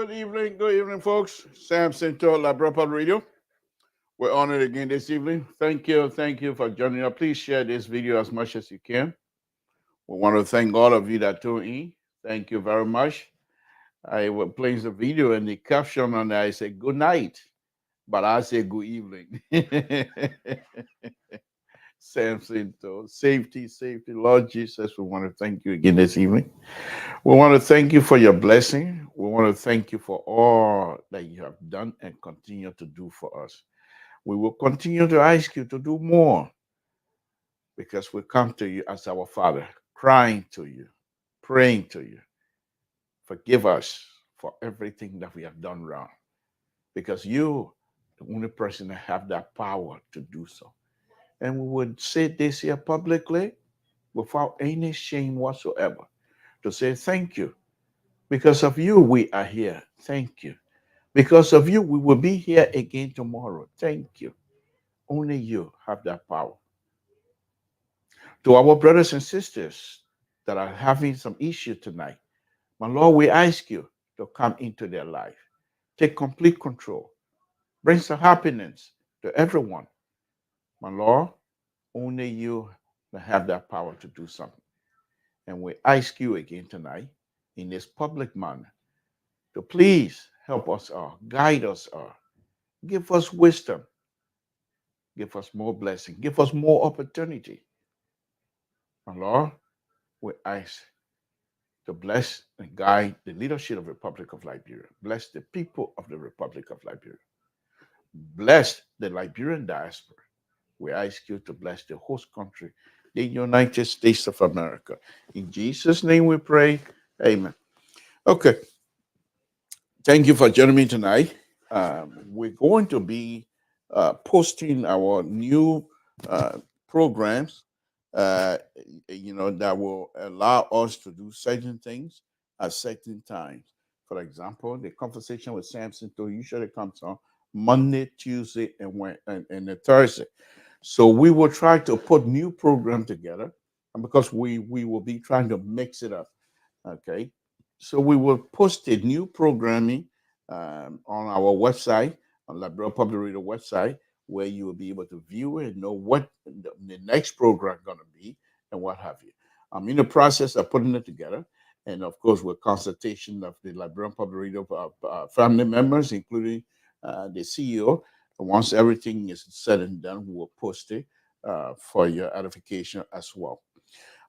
Good evening, folks. Samson to Liberia Radio. We're honored again this evening. Thank you for joining us. Please share this video as much as you can. We want to thank all of you that tuned in. Thank you very much. I was playing the video and the caption on there, I say good night, but I say good evening. Samson to safety. Lord Jesus, we want to thank you again this evening. We want to thank you for your blessing. We want to thank you for all that you have done and continue to do for us. We will continue to ask you to do more because we come to you as our Father, crying to you, praying to you. Forgive us for everything that we have done wrong because you, the only person that have that power to do so. And we would say this here publicly without any shame whatsoever to say thank you. Because of you, we are here. Thank you. Because of you, we will be here again tomorrow. Thank you. Only you have that power. To our brothers and sisters that are having some issue tonight, my Lord, we ask you to come into their life. Take complete control. Bring some happiness to everyone. My Lord, only you have that power to do something. And we ask you again tonight in this public manner to please help us all, guide us all, give us wisdom, give us more blessing, give us more opportunity. My Lord, we ask to bless and guide the leadership of the Republic of Liberia. Bless the people of the Republic of Liberia. Bless the Liberian diaspora. We ask you to bless the host country, the United States of America. In Jesus' name we pray. Amen. Okay. Thank you for joining me tonight. We're going to be posting our new programs, uh, that will allow us to do certain things at certain times. For example, the conversation with Samson usually comes on Monday, Tuesday, and a Thursday. So we will try to put new program together, and because we will be trying to mix it up. Okay, so we will post a new programming on our website, on Liberia Public Radio website, where you will be able to view it and know what the next program going to be and what have you. I'm in the process of putting it together, and of course, with consultation of the Liberian Public Radio family members, including the CEO. Once everything is said and done, we will post it for your edification as well.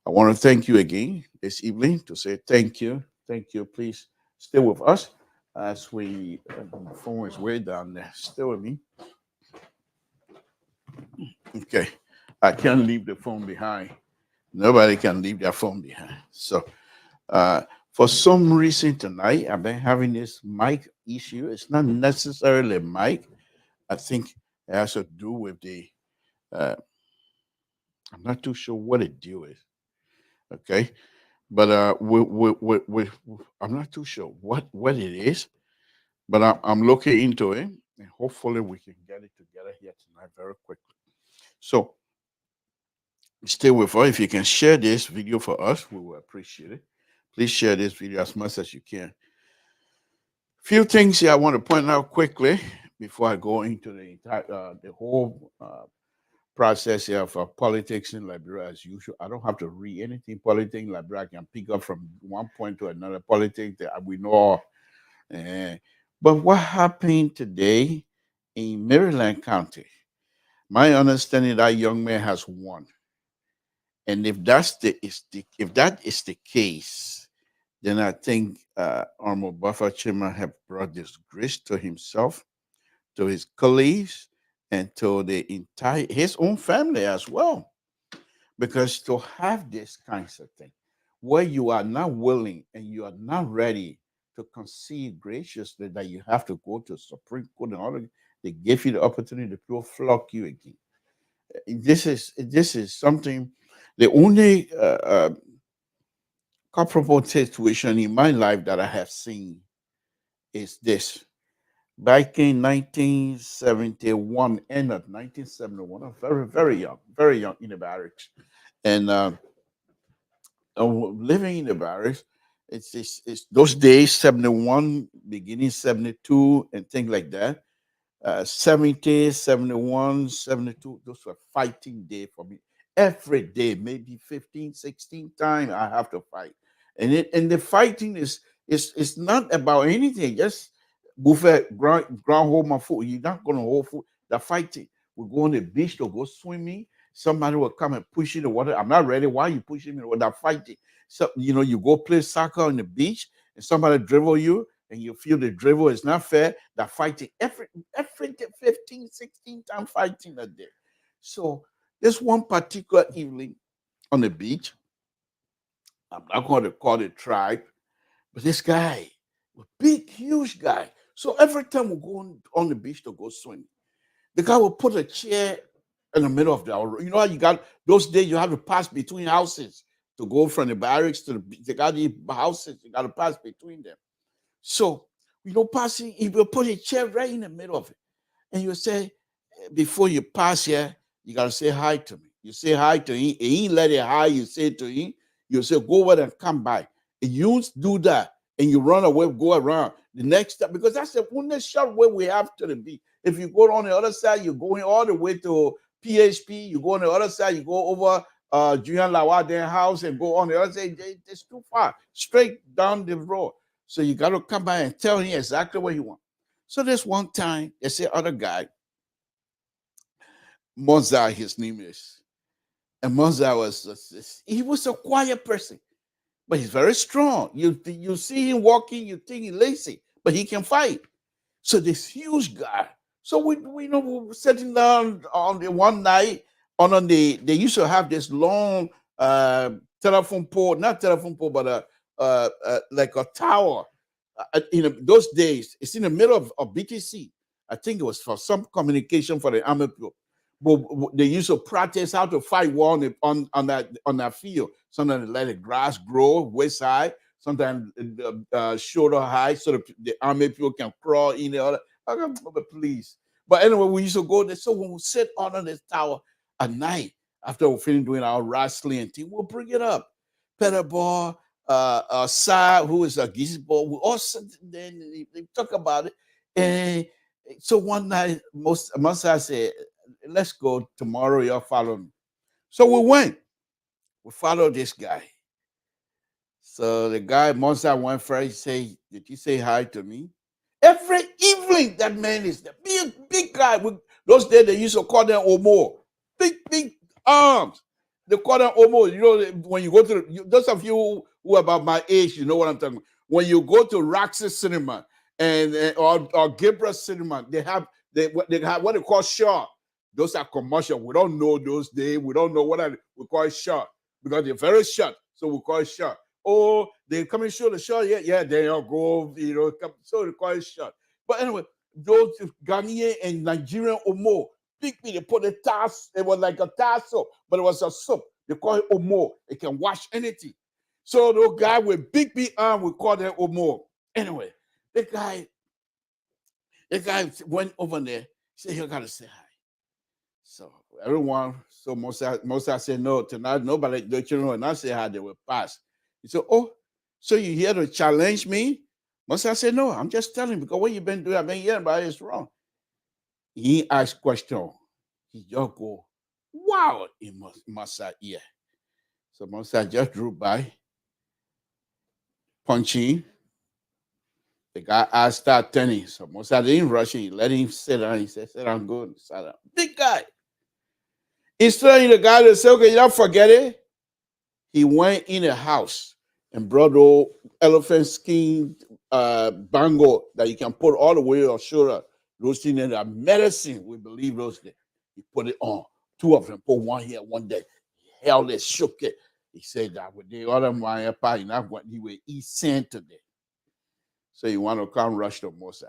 I want to thank you again this evening to say thank you. Thank you. Please stay with us as the phone is way down there. Stay with me. Okay. I can't leave the phone behind. Nobody can leave their phone behind. So, for some reason tonight, I've been having this mic issue. It's not necessarily a mic. I think it has to do with uh, I'm not too sure what the deal is. Okay. But I'm not too sure what it is, but I'm looking into it, and hopefully we can get it together here tonight very quickly. So stay with us. If you can share this video for us, we will appreciate it. Please share this video as much as you can. Few things here I want to point out quickly before I go into the whole process here for politics in Liberia as usual. I don't have to read anything politics in Liberia. I can pick up from one point to another politics that we know. Uh, but what happened today in Maryland County? My understanding that young man has won. And if that is the case, then I think Honorable Buffer Chima have brought disgrace to himself, to his colleagues, and to the entire his own family as well. Because to have this kinds of thing, where you are not willing and you are not ready to concede graciously that you have to go to Supreme Court and all of they give you the opportunity to flock you again. This is something. The only comparable situation in my life that I have seen is this. Back in 1971, end of 1971, I'm very young in the barracks. And living in the barracks, It's those days, 71, beginning 72, and things like that. 70, 71, 72, those were fighting day for me. Every day, maybe 15, 16 times I have to fight. And the fighting is not about anything. Just buffet, ground hold my foot. You're not gonna hold foot. The fighting. We go on the beach to go swimming. Somebody will come and push you in the water. I'm not ready. Why are you pushing me? That fighting. So you go play soccer on the beach and somebody dribble you and you feel the dribble is not fair. That fighting every 15, 16 times fighting a day. So this one particular evening on the beach, I'm not going to call it tribe, but this guy, a big, huge guy. So every time we go on the beach to go swim, the guy will put a chair in the middle of the road. You know how you got those days you have to pass between houses to go from the barracks to the got the houses, you got to pass between them. So, passing, he will put a chair right in the middle of it. And you say, before you pass here, you got to say hi to me. You say hi to him. And he let it hi, you say to him. You say, go over and come by. And you do that. And you run away, go around. The next step, because that's the only short way we have to the beach. If you go on the other side, you're going all the way to PHP. You go on the other side, you go over Julian Lawaden house and go on the other side. It's too far. Straight down the road. So you got to come by and tell him exactly what you want. So this one time, there's the other guy, Mozart, his name is. And Mozart he was a quiet person, but he's very strong. You see him walking, you think he's lazy, but he can fight. So this huge guy. So we were sitting down on the one night on they used to have this long telephone pole, not telephone pole, but like a tower. In those days, it's in the middle of BTC. I think it was for some communication for the army people. But they used to practice how to fight war on that field. Sometimes they let the grass grow waist high, sometimes shoulder high, so the army people can crawl in there. But please. But anyway, we used to go there. So when we sit on this tower at night, after we finish doing our wrestling thing, we'll bring it up. Pedal ball, Sa, who is a gizmo, we all sit there and they talk about it. And so one night, Masa said, let's go tomorrow, you'll follow me. So we went. We followed this guy. So the guy, Masa went first, he said, did you say hi to me? Every evening, that man is the big guy. Those days, they used to call them Omo. Big arms. They call them Omo. When you go to, those of you who are about my age, you know what I'm talking about. When you go to Roxas Cinema or Gabriel Cinema, they have what they call short. Those are commercial. We don't know those days. We don't know we call it short because they're very short. So we call it short. Oh, they come and show the shot. Yeah, they all go, so they call it shot. But anyway, those Ghanaian and Nigerian Omo, big me, they put a tass, it was like a tassel, but it was a soap. They call it Omo. It can wash anything. So those guy with big arm, we call them Omo. Anyway, the guy went over there, said, you gotta say hi. So everyone, so Mosa said, no, tonight nobody, the children will not say hi, they will pass. He said, oh, so you here to challenge me? Mosa said, no, I'm just telling you, because what you've been doing, I've been hearing about it, it's wrong. He asked question. He just go, wow, in Mosa ear. So Mosa just drew by, punching. The guy asked, start turning. So Mosa didn't rush him. He let him sit down. He said, sit down, good. Sit down. Big guy. Instead of the guy to say, okay, you don't forget it. He went in a house and brought old elephant skin bangle that you can put all the way on your shoulder. Those things that are medicine, we believe those things. He put it on. Two of them, put one here, one there. He held it, shook it. He said that with the other man, he will eat sand today. So you want to come rush to Mosa.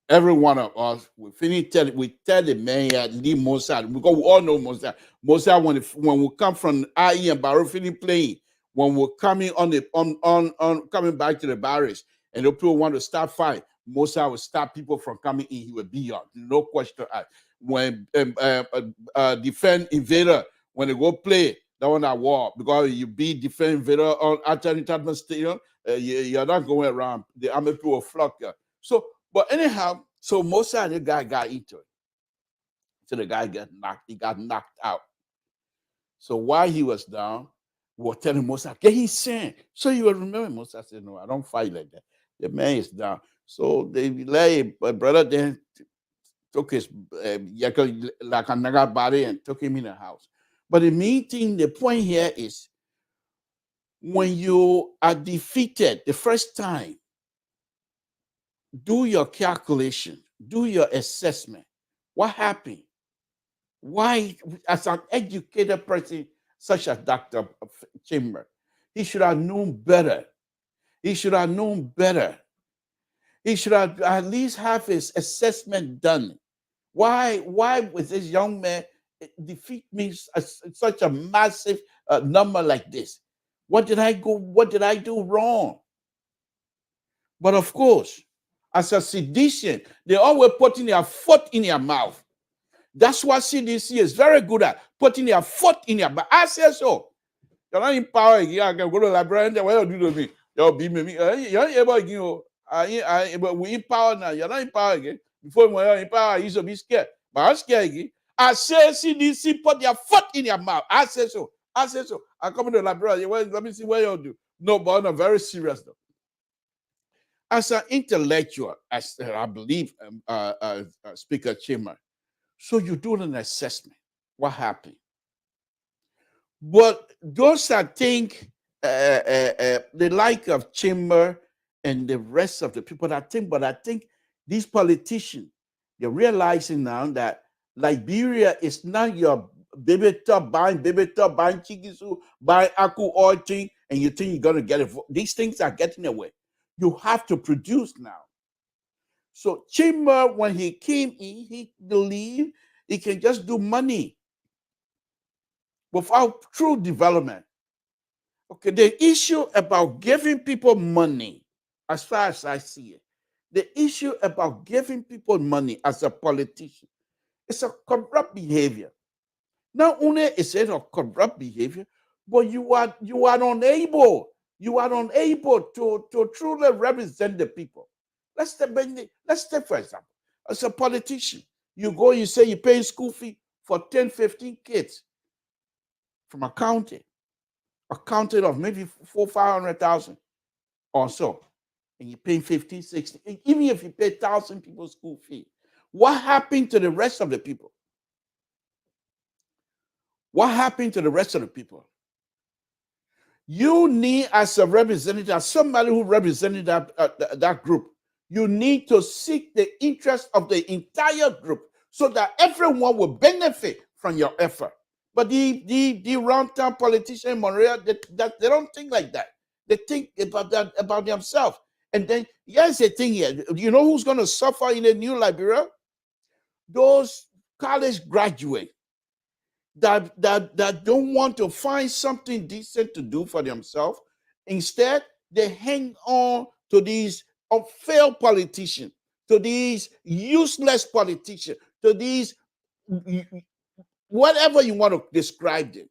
Every one of us, we tell the man here, leave Mosa, because we all know Mosa. Mosa, when we come from IE and Barrow finish playing, when we're coming coming back to the barracks, and the people want to start fight, Mosa will stop people from coming in. He will be on, no question asked. When defend invader, when they go play, That one I war because you be defend video on alternative stadium. You're not going around. The army people will flock you. So, but anyhow, so most of the guy got into it. So the guy got knocked out. So while he was down, we were telling Musa, get his sin. So you will remember Musa said, no, I don't fight like that. The man is down. So they lay my brother then took his like another body and took him in the house. But the main thing, the point here is when you are defeated the first time, do your calculation, do your assessment. What happened? Why, as an educated person such as Dr. Chamber, he should have known better. He should have known better. He should have at least have his assessment done. Why was this young man defeat me such a massive number like this? What did I do wrong? But of course, as a sedition, they always putting their foot in their mouth. That's what CDC is very good at, putting their foot in your mouth. I say so. You're not in power. You can go to Liberia. What you do to me? You'll be me. You're not able to but we in power now. You're not in power again. Before when you're in power, I used to be scared. But I'm scared again. I say CDC put their foot in your mouth. I say so. I say so. I come to Liberia. Let me see what you do. No, but on a very serious though. As an intellectual, as I believe Speaker Chima, so you do an assessment. What happened? But those I think the like of Chamber and the rest of the people, I think these politicians, they're realizing now that Liberia is not your buying chikisu, buying aku oil thing, and you think you're gonna get it. These things are getting away. You have to produce now. So Chamber, when he came in, he believed he can just do money without true development. Okay, the issue about giving people money, as far as I see it, the issue about giving people money as a politician, it's a corrupt behavior. Not only is it a corrupt behavior, but you are unable to truly represent the people. Let's take for example, as a politician, you go, you say you pay school fee for 10, 15 kids from a county of maybe 500,000 or so, and you pay 50, 60, even if you pay 1,000 people school fee, what happened to the rest of the people? What happened to the rest of the people? You need, as a representative, as somebody who represented that group, you need to seek the interest of the entire group so that everyone will benefit from your effort. But the round-town politician in Monrovia, they don't think like that. They think about themselves. And then here's the thing here. You know who's going to suffer in the new Liberia? Those college graduates that don't want to find something decent to do for themselves. Instead, they hang on to these failed politicians, to these useless politicians, to these whatever you want to describe them.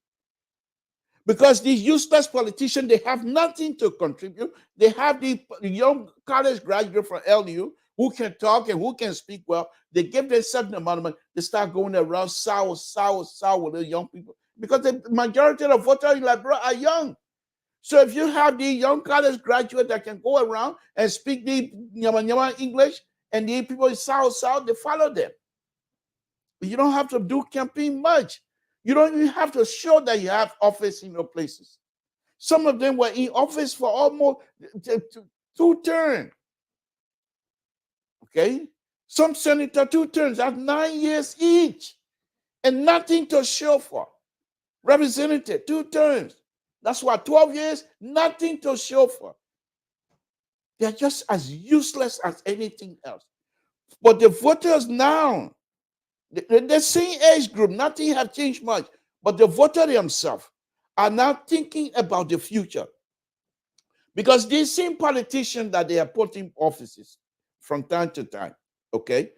Because these useless politicians, they have nothing to contribute. They have the young college graduate from LU who can talk and who can speak well. They give them a certain amount of money. They start going around sour with the young people. Because the majority of the voters in Liberia are young. So if you have the young college graduate that can go around and speak the Nyama English, and the people in South, they follow them. You don't have to do campaign much. You don't even have to show that you have office in your places. Some of them were in office for almost 2 terms. Okay? Some senator 2 terms, that's 9 years each. And nothing to show for. Representative, 2 terms. That's what, 12 years, nothing to show for. They're just as useless as anything else. But the voters now, the same age group, nothing has changed much. But the voters themselves are now thinking about the future. Because these same politicians that they are putting offices from time to time, okay?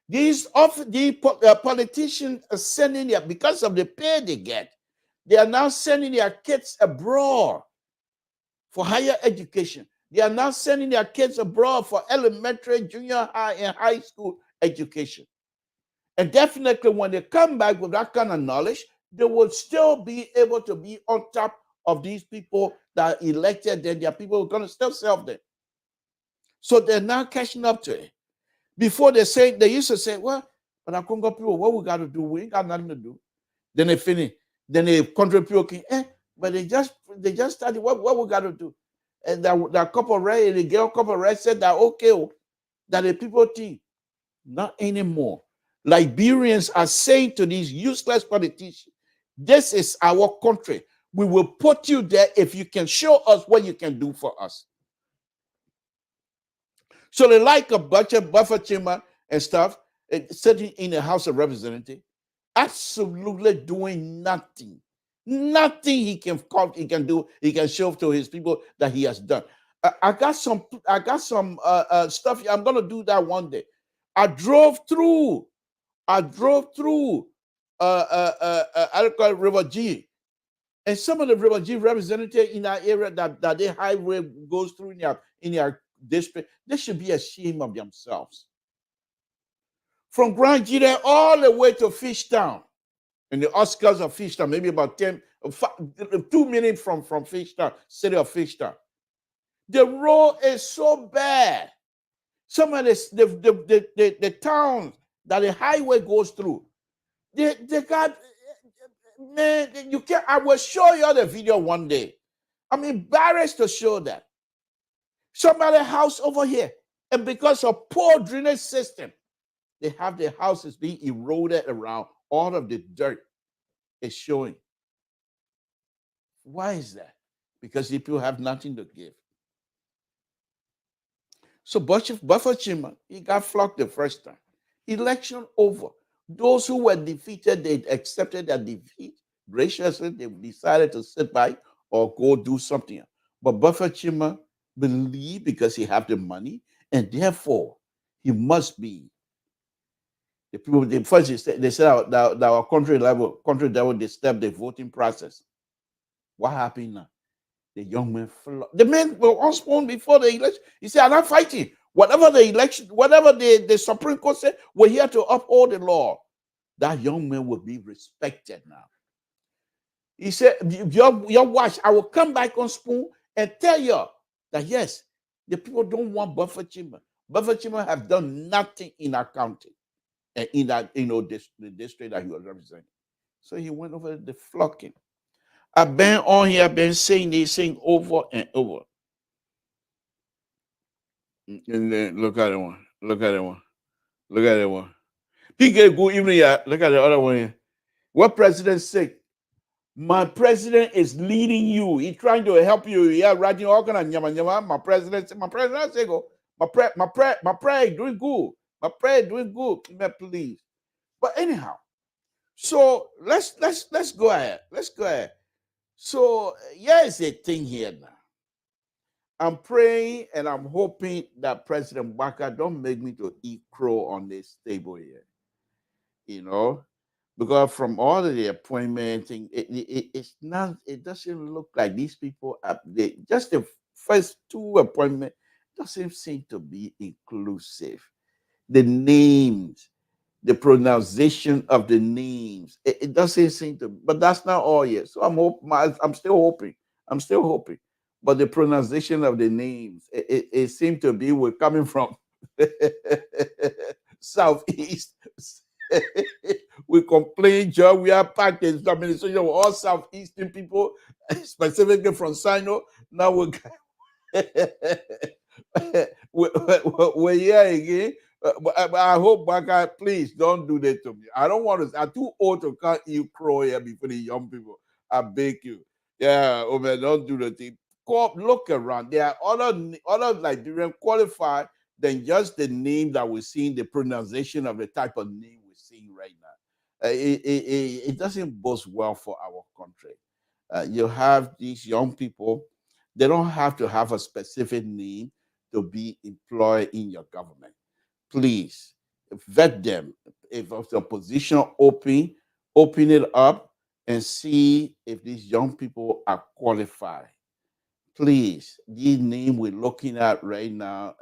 These politicians are sending there because of the pay they get. They are now sending their kids abroad for higher education. They are now sending their kids abroad for elementary, junior high, and high school education. And definitely when they come back with that kind of knowledge, they will still be able to be on top of these people that are elected. Then their people are going to still serve them. So they're now catching up to it. Before they used to say, well, but I Congo people, what we got to do? We ain't got nothing to do. Then they finish. Then the country people, but they just started, what we got to do? And that couple red, the girl couple red said that, okay, that the people think, not anymore. Liberians are saying to these useless politicians, this is our country. We will put you there if you can show us what you can do for us. So they like a bunch of buffer chamber and stuff, sitting in the House of Representatives, absolutely doing nothing. Nothing he can do, he can show to his people that he has done. I got some stuff. I'm gonna do that one day. I drove through I call it River G. And some of the River G representatives in that area that the highway goes through in their district, they should be ashamed of themselves. From Grand Gita all the way to Fishtown, and the Oscars of Fishtown, maybe about 2 minutes from Fishtown, city of Fishtown. The road is so bad. Some of the towns that the highway goes through, they got, man, you can't. I will show you the video one day. I'm embarrassed to show that. Somebody's house over here, and because of poor drainage system, they have their houses being eroded around. All of the dirt is showing. Why is that? Because the people have nothing to give. So Buffer Chima, he got flocked the first time. Election over. Those who were defeated, they accepted their defeat graciously. They decided to sit by or go do something. But Buffer Chima believed because he have the money, and therefore he must be. The people, they said that our country level, they stepped the voting process. What happened now? The young man the men were unsworn before the election. He said, I'm not fighting. Whatever the election, whatever the Supreme Court said, we're here to uphold the law. That young man will be respected now. He said, your watch, I will come back on Spoon and tell you that yes, the people don't want Buffer Chima. Buffer Chima have done nothing in our county and in that, the district that he was representing. So he went over the flocking. I've been on here, I've been saying this thing over and over. And then look at it one. Look at it one. Look at it one. PK, good evening. Yeah. Look at the other one here. What president said? My president is leading you. He's trying to help you. Yeah, writing all kind of nyama. My president say go. My prayer doing good. My prayer doing good. Please. But anyhow, so let's go ahead. Let's go ahead. So here's a thing here now. I'm praying and I'm hoping that President Baka don't make me to eat crow on this table here. Because from all of the appointments, it's not. It doesn't look like these people are. Just the first 2 appointments doesn't seem to be inclusive. The names, the pronunciation of the names, it doesn't seem to. But that's not all yet. So I'm still hoping. I'm still hoping. But the pronunciation of the names, it seemed to be we're coming from Southeast. We complain, Joe. We are packed in administration of all Southeastern people, specifically from Sino. Now we're here again. But I hope, Baka, please don't do that to me. I don't want to. I'm too old to can't eat crow here before the young people. I beg you. Yeah, man, don't do the thing. Look around. There are other Liberian qualified than just the name that we're seeing, the pronunciation of the type of name we're seeing right now. It doesn't bode well for our country. You have these young people, they don't have to have a specific name to be employed in your government. Please vet them. If it's a position open it up and see if these young people are qualified. Please, these names we're looking at right now,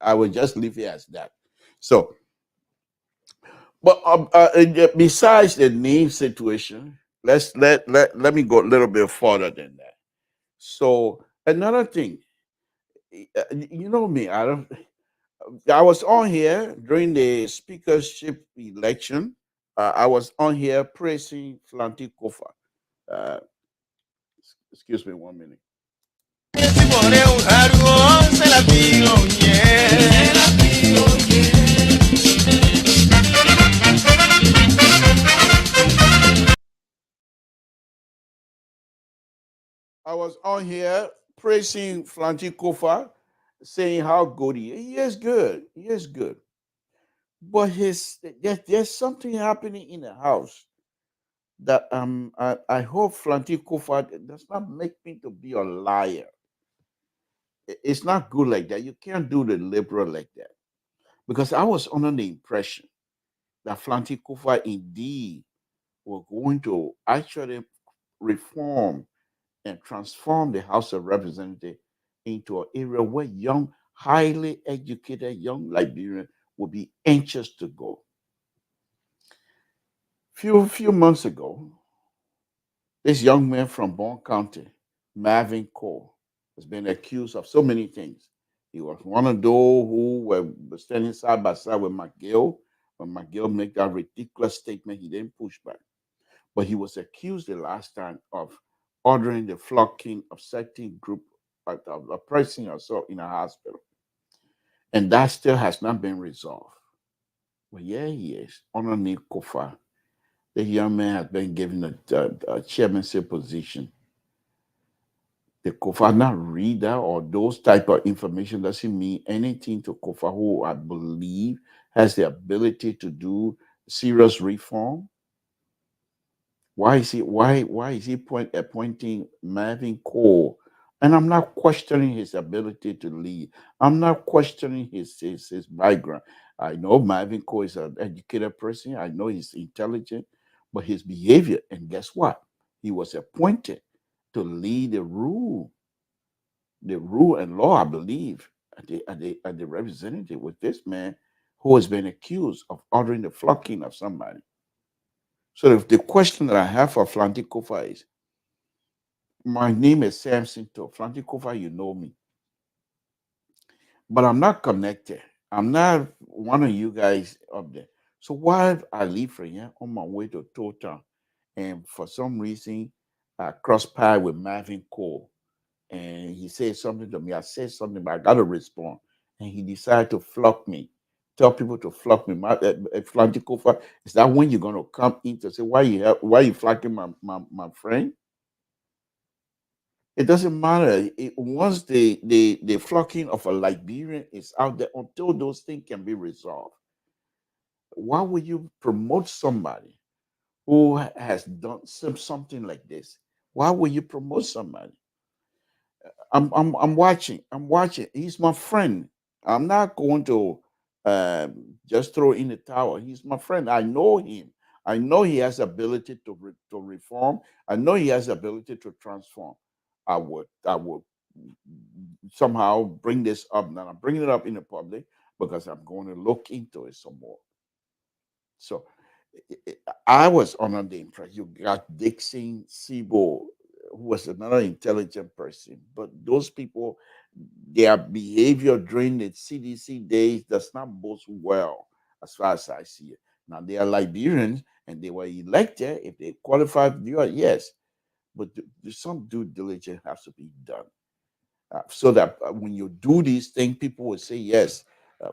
I will just leave it as that. So, but besides the name situation, let me go a little bit further than that. So another thing, you know me, I don't. I was on here during the speakership election. I was on here praising Flanty Kofa. Uh, excuse me 1 minute. I was on here praising Flanty Kofa, saying how good he is. He is good. He is good. But there's something happening in the house that I hope Flanty Kofa does not make me to be a liar. It's not good like that. You can't do the liberal like that. Because I was under the impression that Flanty Kofa indeed were going to actually reform and transform the House of Representatives into an area where young, highly educated young Liberians would be anxious to go. Few months ago, this young man from Bon County, Marvin Cole, has been accused of so many things. He was one of those who were standing side by side with McGill. When McGill made that ridiculous statement, he didn't push back. But he was accused the last time of ordering the flocking of certain group of oppressing herself in a hospital. And that still has not been resolved. Well, yeah, he is. Underneath Kofa, the young man has been given a chairmanship position. The Kofa not read that or those type of information doesn't mean anything to Kofa, who I believe has the ability to do serious reform. Why is he appointing Marvin Cole? And I'm not questioning his ability to lead. I'm not questioning his background. I know Marvin Cole is an educated person. I know he's intelligent, but his behavior, and guess what? He was appointed to lead the rule and law, I believe, at the representative with this man who has been accused of ordering the flocking of somebody. So the question that I have for Flanty Kofa is, my name is Samson to Flanty Kofa, you know me, but I'm not connected. I'm not one of you guys up there. So while I leave from here on my way to Total, and for some reason I cross path with Marvin Cole, and he said something to me. I said something, but I got to respond, and he decided to flock me. Tell people to flock me. Flanty Kofa, is that when you're gonna come in to say why you flocking my friend? It doesn't matter. Once the flocking of a Liberian is out there, until those things can be resolved, why would you promote somebody who has done something like this? Why would you promote somebody? I'm watching. I'm watching. He's my friend. I'm not going to just throw in the towel. He's my friend. I know him. I know he has ability to reform. I know he has ability to transform. I would somehow bring this up. Now I'm bringing it up in the public because I'm going to look into it some more. So I was under the impression you got Dixon Sibo, who was another intelligent person, but those people, their behavior during the CDC days does not bode well as far as I see it. Now they are Liberians and they were elected. If they qualify to do it, yes, but some due diligence has to be done so that when you do these things, people will say yes.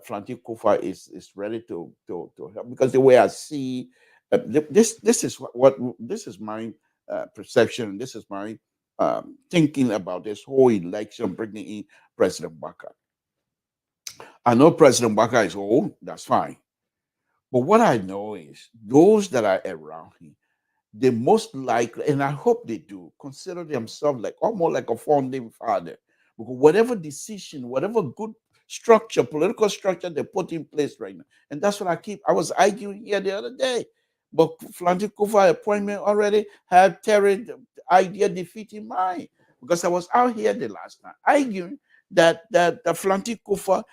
Flanty Kofa is ready to help because the way I see this is what this is my perception. This is my thinking about this whole election, bringing in President Baka. I know President Baka is old. That's fine. But what I know is those that are around him, they most likely, and I hope they do, consider themselves like almost like a founding father. Because whatever decision, whatever good structure, political structure they put in place right now, and that's what I was arguing here the other day. But Flanty Kufa appointment already had Terry idea defeat in mind. Because I was out here the last time arguing that the Flanty Kufa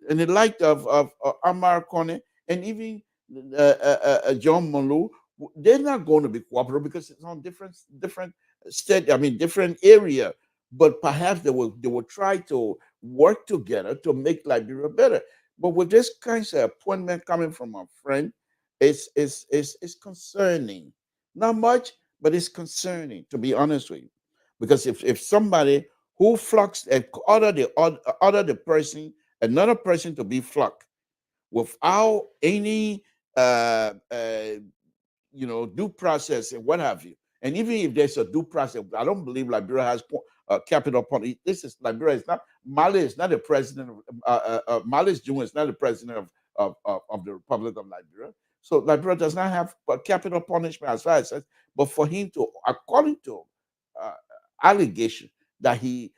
and the light of Amar Kone and even John Molu, they're not going to be cooperative because it's on different state. I mean, different area. But perhaps they will try to work together to make Liberia better. But with this kind of appointment coming from a friend, it's concerning. Not much, but it's concerning, to be honest with you. Because if somebody who flocks and order the person, another person to be flocked without any uh, uh, due process and what have you. And even if there's a due process, I don't believe Liberia has capital punishment. This is Liberia. It's not Mali. Is not the president of Mali's June is not the president of the Republic of Liberia. So Liberia does not have capital punishment as far as but for him to, according to uh, allegation that he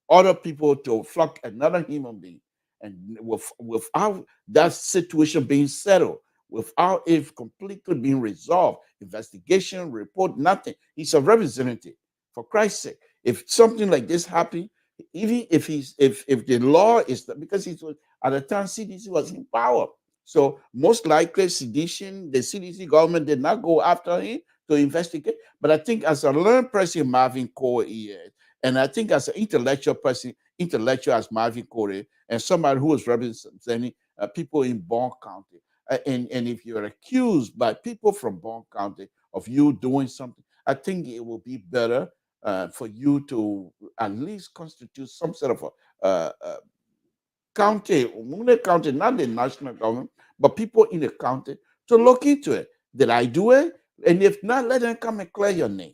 ordered people to flock another human being, and without that situation being settled, without it completely being resolved, investigation, report, nothing. He's a representative. For Christ's sake, if something like this happened, even if the law is because it was at the time CDC was in power, so most likely the CDC government did not go after him to investigate. But I think as a learned person, Marvin Core is, and I think as an intellectual person, intellectual as Marvin Core, and somebody who is representing people in Bond County. And if you're accused by people from Bond County of you doing something, I think it will be better for you to at least constitute some sort of a county, not the national government, but people in the county to look into it. Did I do it? And if not, let them come and clear your name.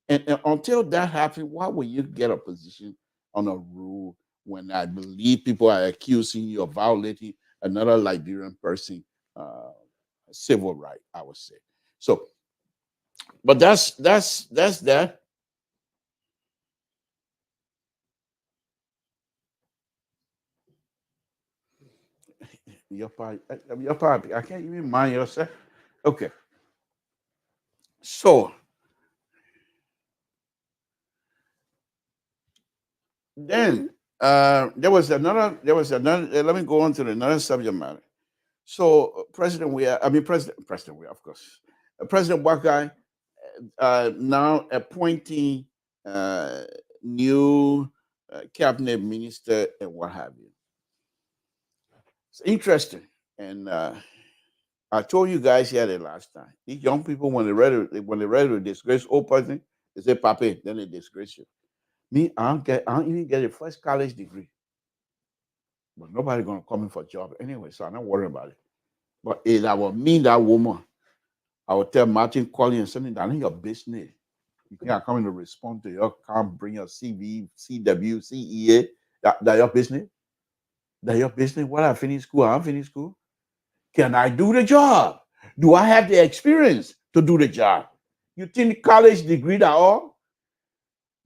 And until that happens, why will you get a position on a rule when I believe people are accusing you of violating another Liberian person civil right? I would say so. But that's that. Your part. I can't even mind yourself. Okay, so then there was another. Let me go on to another subject matter. So President we, of course, President Wakai now appointing uh, new cabinet minister and what have you. It's interesting, and I told you guys here the last time. These young people, when they ready to disgrace old person, they say "Papi," then they disgrace you. Me, I don't even get a first college degree, but nobody gonna come in for a job anyway, so I'm not worried about it. But if I will meet that woman, I will tell Martin Collins something that ain't your business. You think I'm coming to respond to your come bring your CV, CW, CEA. That your business? That your business? What I finished school? I finished school. Can I do the job? Do I have the experience to do the job? You think college degree that all?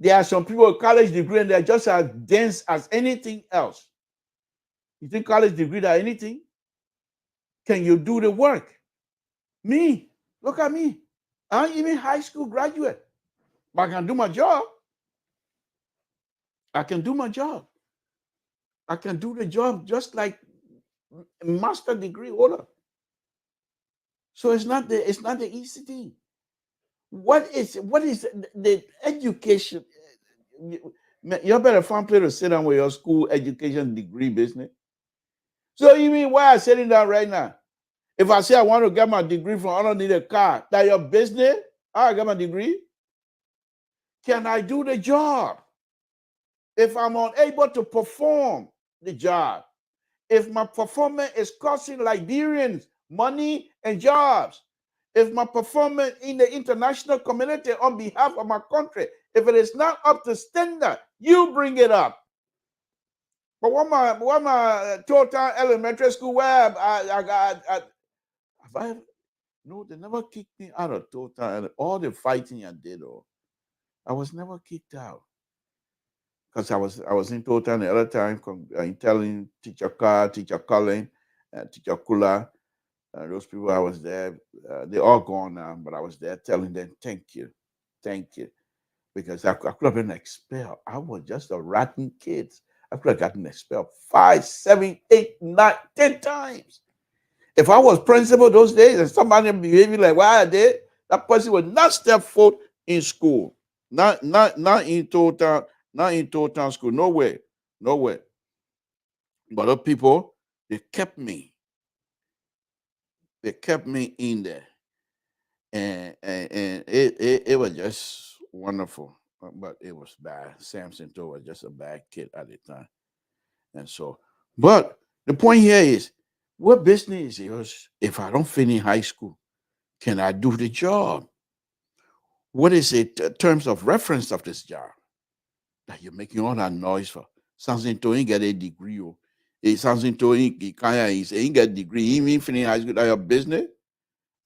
There are some people with college degree and they're just as dense as anything else. You think college degree that anything? Can you do the work? Me, look at me. I'm even high school graduate, but I can do my job. I can do my job. I can do the job just like a master degree holder. So it's not the easy thing. What is the education? You better find place to sit down with your school education degree business. So you mean why I'm sitting down right now? If I say I want to get my degree from I don't need a car, that your business? How I get my degree? Can I do the job? If I'm unable to perform the job, if my performance is costing Liberians money and jobs, if my performance in the international community on behalf of my country, if it is not up to standard, you bring it up. But what my total elementary school where I got have I no, they never kicked me out of total. All the fighting I did, I was never kicked out because I was in total the other time telling teacher Carr, teacher Colin, teacher Kula. Those people I was there, they're all gone now, but I was there telling them, thank you, because I could have been expelled. I was just a rotten kid. I could have gotten expelled 5, 7, 8, 9, 10 times. If I was principal those days and somebody behaving like what I did, that person would not step foot in school. Not in total, not in total school. No way. No way. But other people, they kept me. They kept me in there. And it was just wonderful. But it was bad. Samson too was just a bad kid at the time. And so, but the point here is, what business is yours if I don't finish high school? Can I do the job? What is it terms of reference of this job that you're making all that noise for? Samson to ain't get a degree. Samson to he ain't get a degree. He ain't finish high school. That your business?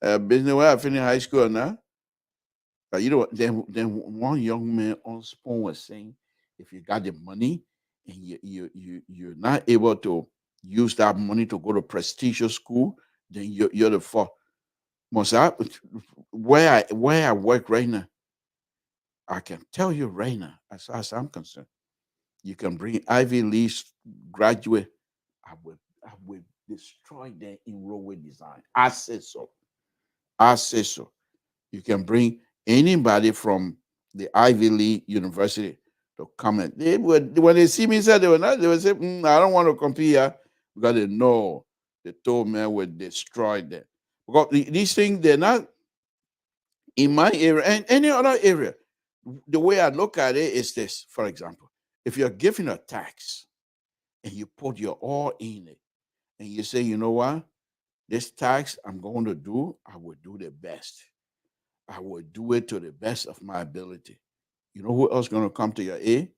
Business where I finish high school now? You know, then one young man on Spawn was saying, if you got the money and you're not able to use that money to go to prestigious school, then you're the fuck. Most I, where I work right now, I can tell you right now, as far as I'm concerned, you can bring Ivy League graduate. I will destroy them in roadway design. I say so. I say so. You can bring anybody from the Ivy League University to come in. They would, when they see me, they will not. They will say, "I don't want to compete here," because they know the told man will destroy them. Because these things they're not in my area and any other area. The way I look at it is this: for example, if you're giving a tax and you put your all in it, and you say, you know what, this tax I'm going to do, I will do the best. I will do it to the best of my ability. You know who else going to come to your aid?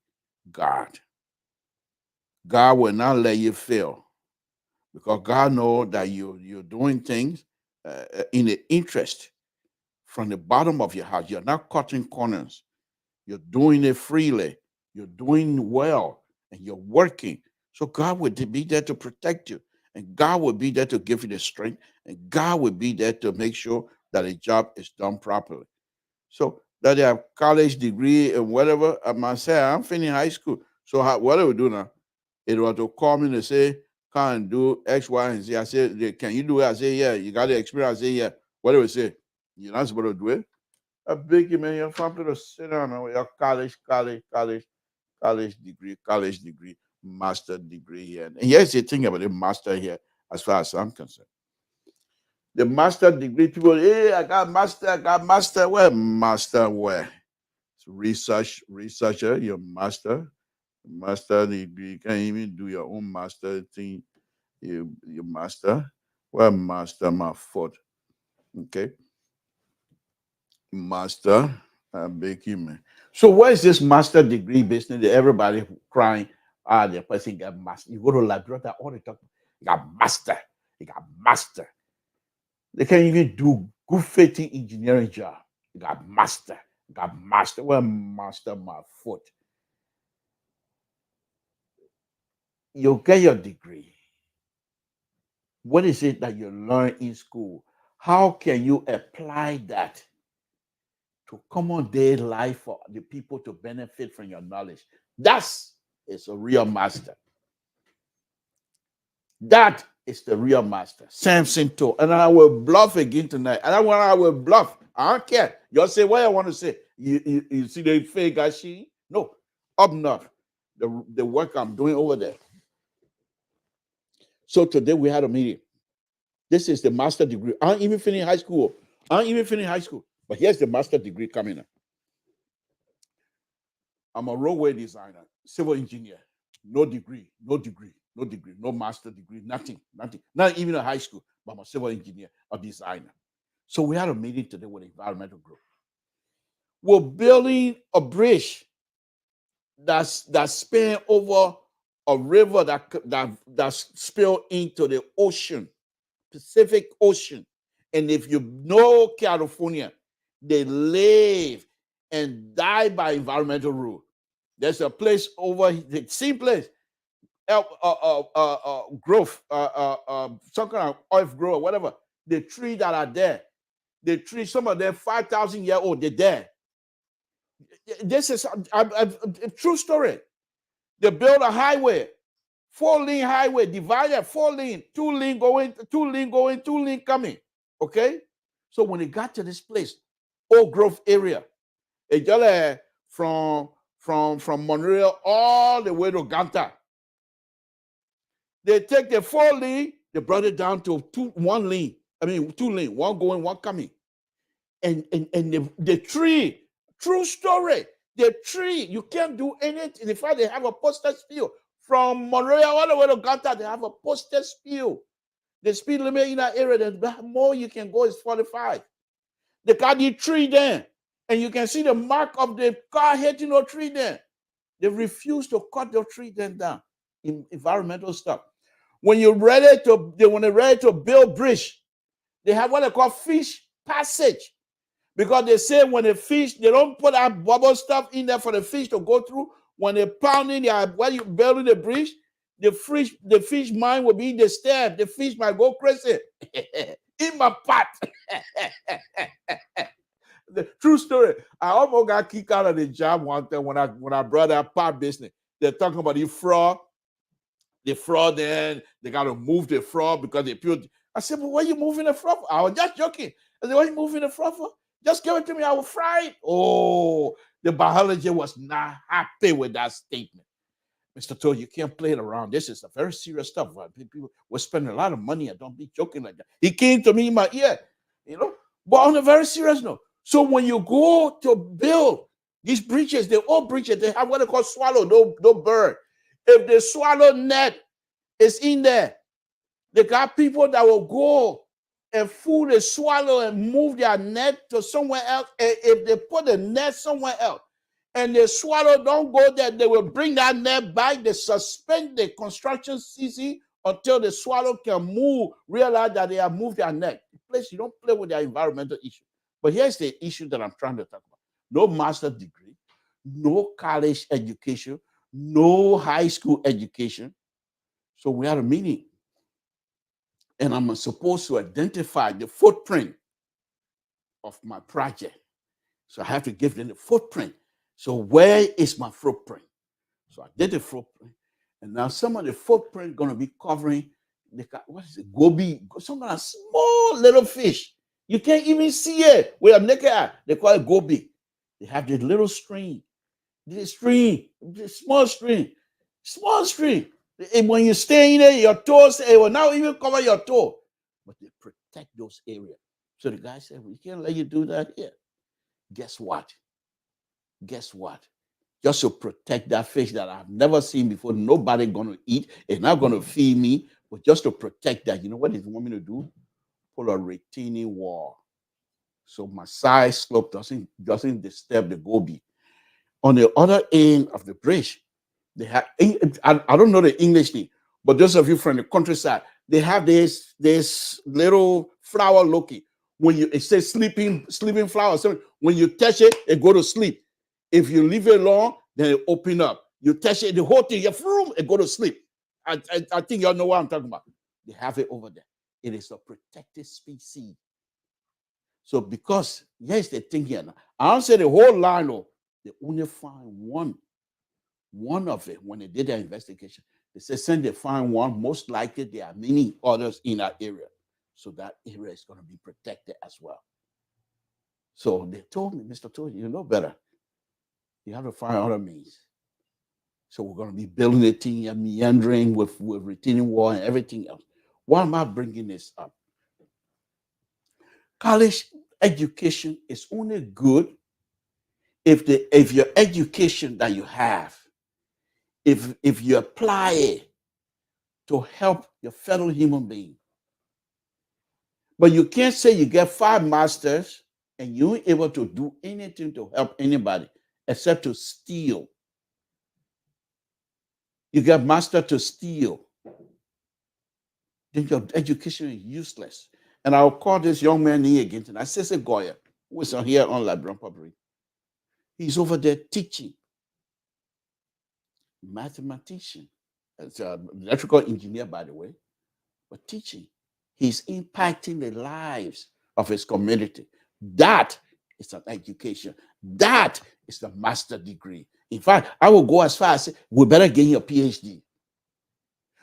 God. God will not let you fail because God knows that you're doing things in the interest from the bottom of your heart. You're not cutting corners. You're doing it freely. You're doing well and you're working. So God will be there to protect you. And God will be there to give you the strength. And God will be there to make sure that the job is done properly. So that they have college degree and whatever. I must say, I'm finishing high school. So what do we do now? It was to call me and say, can't do X, Y, and Z. I said, can you do it? I say, yeah. You got the experience? I say, yeah. What do we say? You're not supposed to do it. I beg you, man, you're family to sit down with your college degree, master degree here. And here's the thing about the master here, as far as I'm concerned. The master degree, people, hey, I got master. Where master where? So researcher, your master degree. You can't even do your own master thing. Your master. Where master my foot. Okay. Master. I beg you, man. So where is this master degree business that everybody crying? The person got master. You go to Liberia, all the talk. You got master. You got master. They can't even do good fitting engineering job. You got master. You got master. Well, master my foot. You get your degree. What is it that you learn in school? How can you apply that to common day life for the people to benefit from your knowledge? That's is a real master. That is the real master. Samson too. And I will bluff again tonight. And I will bluff. I don't care. You say what I want to say. You see the fake guy she? No. Up north. The work I'm doing over there. So today we had a meeting. This is the master degree. I don't even finish high school. But here's the master degree coming up. I'm a roadway designer, civil engineer. No degree, no master degree, nothing. Not even a high school, but I'm a civil engineer, a designer. So we had a meeting today with the environmental group. We're building a bridge that's span over a river that's spilled into the ocean, Pacific Ocean. And if you know California, they live and die by environmental rule. There's a place over the same place, growth, some kind of oil grow or whatever. The trees that are there, the trees, some of them 5,000 years old, they're there. This is a true story. They build a highway, 4-lane highway, divided 4-lane, 2-lane going, 2-lane going, 2-lane coming. Okay? So when they got to this place, Oak Grove area, it just from Monroe all the way to Ganta. They take the 4-lane, they brought it down to 2-lane, one going, one coming. And the tree, true story, the tree, you can't do anything. In fact, they have a posted speed from Monroe all the way to Ganta. They have a posted speed. The speed limit in that area, the more you can go is 45. They got the tree there, and you can see the mark of the car hitting the tree there. They refuse to cut the tree then down in environmental stuff. When they're ready to build bridge, they have what they call fish passage. Because they say when the fish, they don't put that bubble stuff in there for the fish to go through. When they're pounding, while you're building the bridge, the fish mind will be disturbed. The fish might go crazy. In my pot. The true story. I almost got kicked out of the job one time when I brought that pot business. They're talking about the fraud. The fraud, then they got to move the fraud because they put. I said, but why are you moving the fraud for? I was just joking. I said, why are you moving the fraud for? Just give it to me, I will fry it. Oh, the biologist was not happy with that statement. Mr. Toad, you can't play it around. This is a very serious stuff. People were spending a lot of money. I don't be joking like that. He came to me in my ear, but on a very serious note. So when you go to build these bridges, they're all bridges. They have what they call swallow, no bird. If the swallow net is in there, they got people that will go and fool the swallow and move their net to somewhere else. And if they put the net somewhere else and the swallow don't go there, they will bring that net back. They suspend the construction season until the swallow can move, realize that they have moved their net. Place you don't play with their environmental issue. But here's the issue that I'm trying to talk about. No master's degree, no college education, no high school education. So we had a meeting. And I'm supposed to identify the footprint of my project. So I have to give them the footprint. So where is my footprint? So I did the footprint. And now some of the footprint going to be covering, what is it, goby, some kind of small little fish. You can't even see it with a naked eye. They call it goby. They have this little string, this small string. And when you stay in there, your toes, it will now even cover your toe. But they protect those areas. So the guy said, we can't let you do that here. Guess what? Just to protect that fish that I've never seen before, nobody going to eat, it's not going to feed me, but just to protect that, you know what they want me to do? Put a retaining wall. So my side slope doesn't disturb the goby. On the other end of the bridge, they have, I don't know the English name, but those of you from the countryside, they have this little flower looking. When it says sleeping flower, so when you touch it, it go to sleep. If you leave it long, then it open up. You touch it, the whole thing, it go to sleep. I think y'all know what I'm talking about. They have it over there. It is a protected species. So because, here's the thing here now. I don't say the whole line, though. They only find one of it when they did their investigation. They said, since they find one, most likely there are many others in that area. So that area is going to be protected as well. So they told me, Mr. Toad, you know better. You have to find other means. So we're going to be building a thing and meandering with retaining wall and everything else. Why am I bringing this up? College education is only good if your education that you have, if you apply it to help your fellow human being. But you can't say you get 5 masters and you ain't able to do anything to help anybody except to steal. You get master to steal. Then your education is useless. And I'll call this young man here again. And I say Goya, who is on here on Liberian Public. He's over there teaching. Mathematician. It's an electrical engineer, by the way, but teaching. He's impacting the lives of his community. That is an education. That is a master degree. In fact, I will go as far as say, we better get your PhD.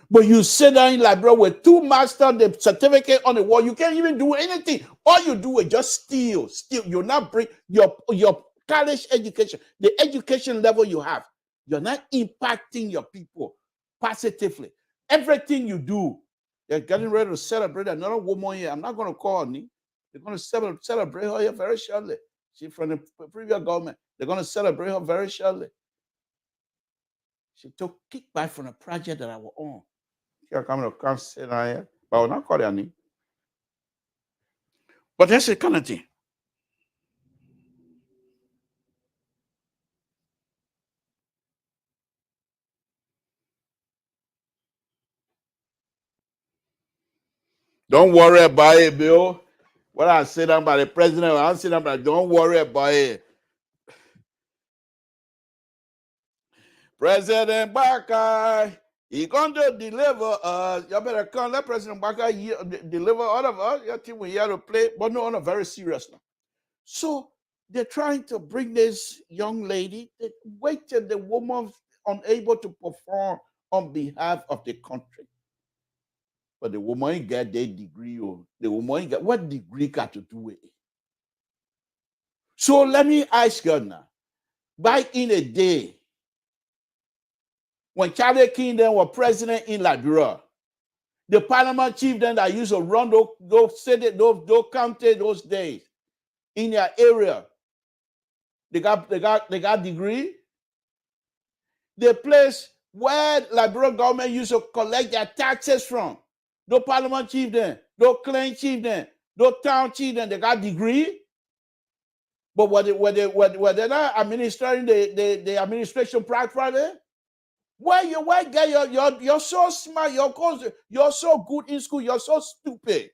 But you sit down in Liberia with 2 masters, the certificate on the wall, you can't even do anything. All you do is just steal. You're not bring your college education, the education level you have. You're not impacting your people positively. Everything you do, they're getting ready to celebrate another woman here. I'm not going to call her. They're going to celebrate her here very shortly. She's from the previous government. They're going to celebrate her very shortly. She took kickback from a project that I was on. You're coming to come sit down here, but I will not call their name. But that's the kind of thing. Don't worry about it, Bill. What I say down by the president, I say down by, don't worry about it. President Baka, he going to deliver us. You better come. Let President Baka deliver all of us. Your team will here to play, but no, on a very serious note. So they're trying to bring this young lady. They waited the woman unable to perform on behalf of the country. But the woman got their degree. The woman got what degree got to do with it? So let me ask you now. Back in the day, when Charlie King then was president in Liberia, the parliament chief then that used to run those counties those days in their area, they got degree. The place where Liberian government used to collect their taxes from, those parliament chief then, those clan chief then, those town chief then, they got degree. But were they not administering the administration practically? Why you're so smart, you're so good in school, you're so stupid.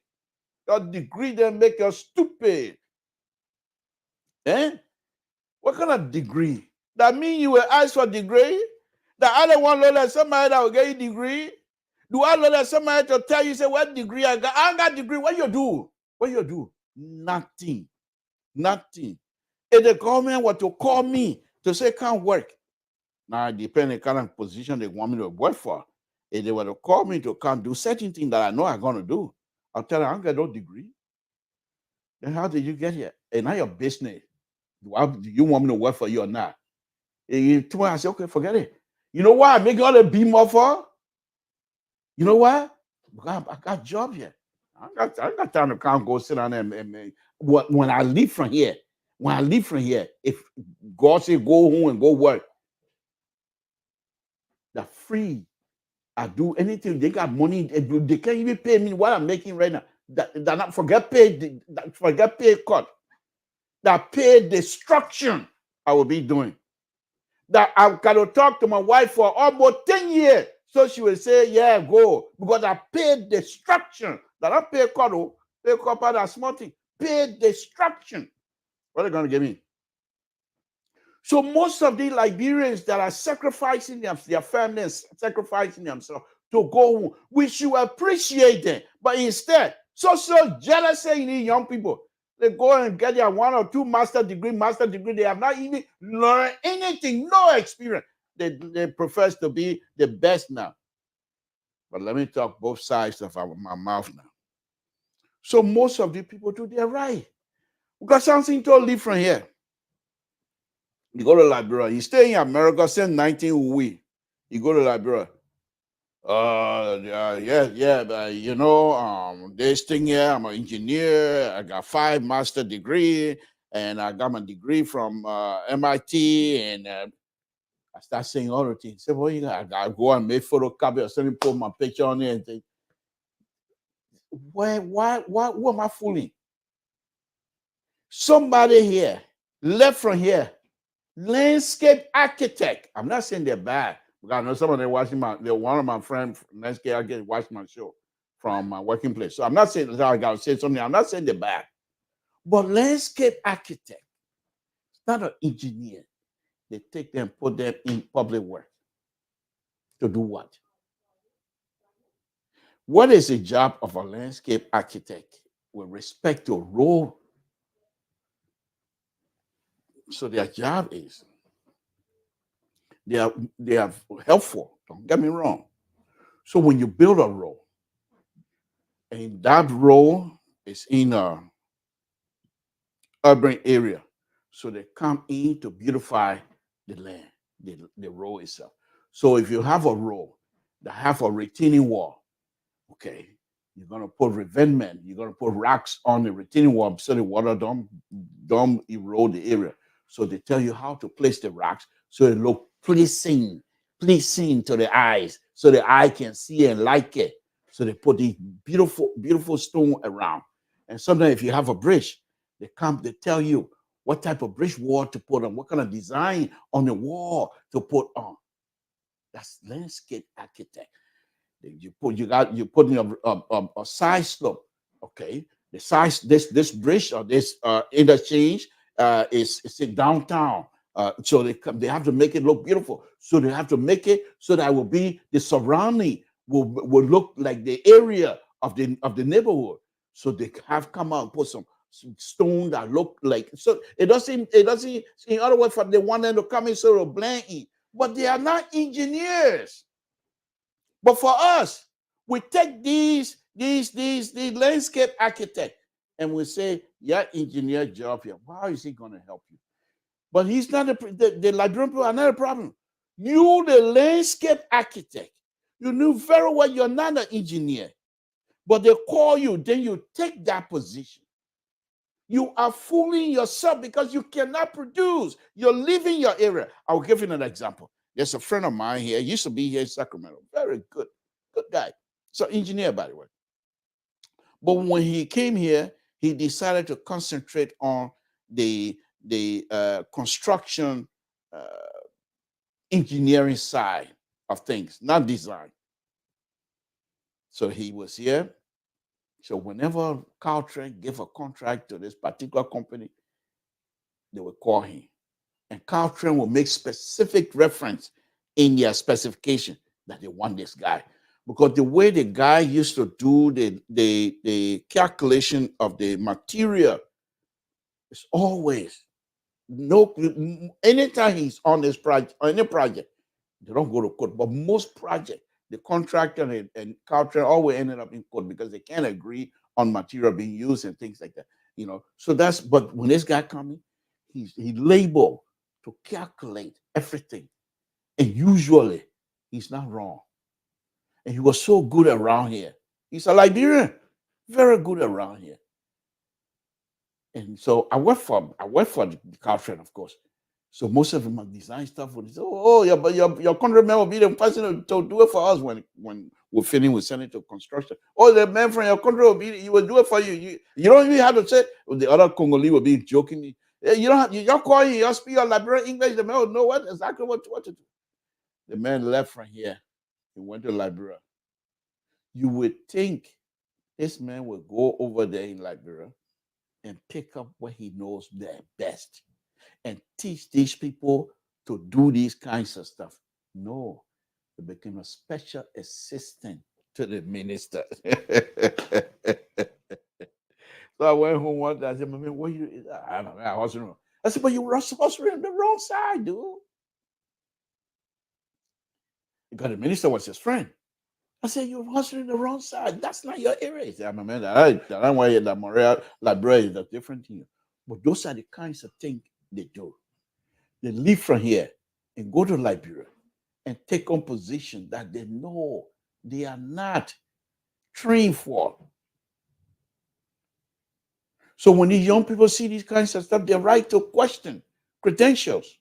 Your degree then make you stupid. Eh? What kind of degree? That mean you will ask for degree? That I don't want to let somebody that will get you degree? Do I let somebody to tell you, say, what degree I got? I got degree. What you do? What you do? Nothing. Nothing. If the government were to call me to say can't work, now depending on the kind of position they want me to work for, if they were to call me to come do certain things that I know I'm going to do, I'll tell them I don't get no degree. Then how did you get here? And now your business. Do you want me to work for you or not? And tomorrow I say, okay, forget it. You know why I make all the be more for? You know why? Because I got job here. I got time to come go sit down there and when I leave from here, if God say go home and go work, they're free. I do anything. They got money. They can't even pay me what I'm making right now. That not forget pay cut. That pay destruction I will be doing. That I cannot talk to my wife for almost 10 years. So she will say, yeah, go. Because I paid destruction. That I pay cut, part of small thing. Pay destruction. What are they going to give me? So most of the Liberians that are sacrificing their families, sacrificing themselves to go home, we should appreciate them. But instead, so jealousy in these young people. They go and get their 1 or 2 master degree. They have not even learned anything, no experience. They profess to be the best now. But let me talk both sides of my mouth now. So most of the people do their right. Because something totally different here. You go to Liberia. You stay in America since 19 You go to Liberia. But this thing here, I'm an engineer. I got 5 master degree, and I got my degree from MIT, and I start saying all the things. Say, well, I gotta go and make photocopy or something, put my picture on it, and think, who am I fooling? Somebody here left from here. Landscape architect. I'm not saying they're bad because I know some of them watching one of my friends, landscape architect, watch my show from my working place. So I'm not saying that I gotta say something. I'm not saying they're bad, but landscape architect, it's not an engineer. They take them, put them in public work to do what? What is the job of a landscape architect with respect to role? So their job is they are helpful. Don't get me wrong. So when you build a role, and that role is in a urban area, so they come in to beautify the land, the role itself. So if you have a role that have a retaining wall, okay, you're gonna put revetment, you're gonna put rocks on the retaining wall so the water don't erode the area. So they tell you how to place the rocks so it look pleasing to the eyes, so the eye can see and like it. So they put these beautiful stone around. And sometimes if you have a bridge, they tell you what type of bridge wall to put on, what kind of design on the wall to put on. That's landscape architect. You put in a side slope. Okay, the size this bridge or this interchange is in downtown. So they have to make it look beautiful. So they have to make it so that it will be the surrounding will look like the area of the neighborhood. So they have come out and put some stone that look like, so it doesn't in other words, for they want them to come in so it'll blend in, but they are not engineers. But for us, we take these landscape architect and we say, yeah, engineer job here. How is he going to help you? But he's not the Liberian people are not a problem. You, the landscape architect, you knew very well you're not an engineer, but they call you, then you take that position. You are fooling yourself because you cannot produce. You're leaving your area. I'll give you an example. There's a friend of mine here, used to be here in Sacramento. Very good guy. So engineer, by the way. But when he came here, he decided to concentrate on the construction uh, engineering side of things, not design. So he was here. So whenever Caltrain gave a contract to this particular company, they would call him. And Caltrain will make specific reference in their specification that they want this guy. Because the way the guy used to do the calculation of the material is always no, anytime he's on this project, on any project, they don't go to court. But most projects, the contractor and Caltrain always ended up in court because they can't agree on material being used and things like that. So but when this guy coming, he labeled to calculate everything. And usually he's not wrong. And he was so good around here. He's a Liberian, very good around here. And so I work for the Caltrain, of course. So most of them design stuff. When they say, "Oh, yeah, but your countryman will be the person to do it for us when we're finished with sending to construction. Oh, the man from your country he will do it for you. You don't even have to say." The other Congolese will be joking me. You don't have you just call you speak your Liberian English. The man will know exactly what to do. The man left from here. He went to Liberia. You would think this man will go over there in Liberia and pick up what he knows there best and teach these people to do these kinds of stuff. No, he became a special assistant to the minister. So I went home one day. I said, "Man, what you?" I don't know. I was wrong. I said, "But you were hustling on the wrong side, dude." Because the minister was his friend. I said, "You're hustling the wrong side. That's not your area." He said, "Man, that why that Montreal library is a different thing." But those are the kinds of things they do. They leave from here and go to Liberia and take on position that they know they are not trained for. So when these young people see these kinds of stuff, they're right to question credentials.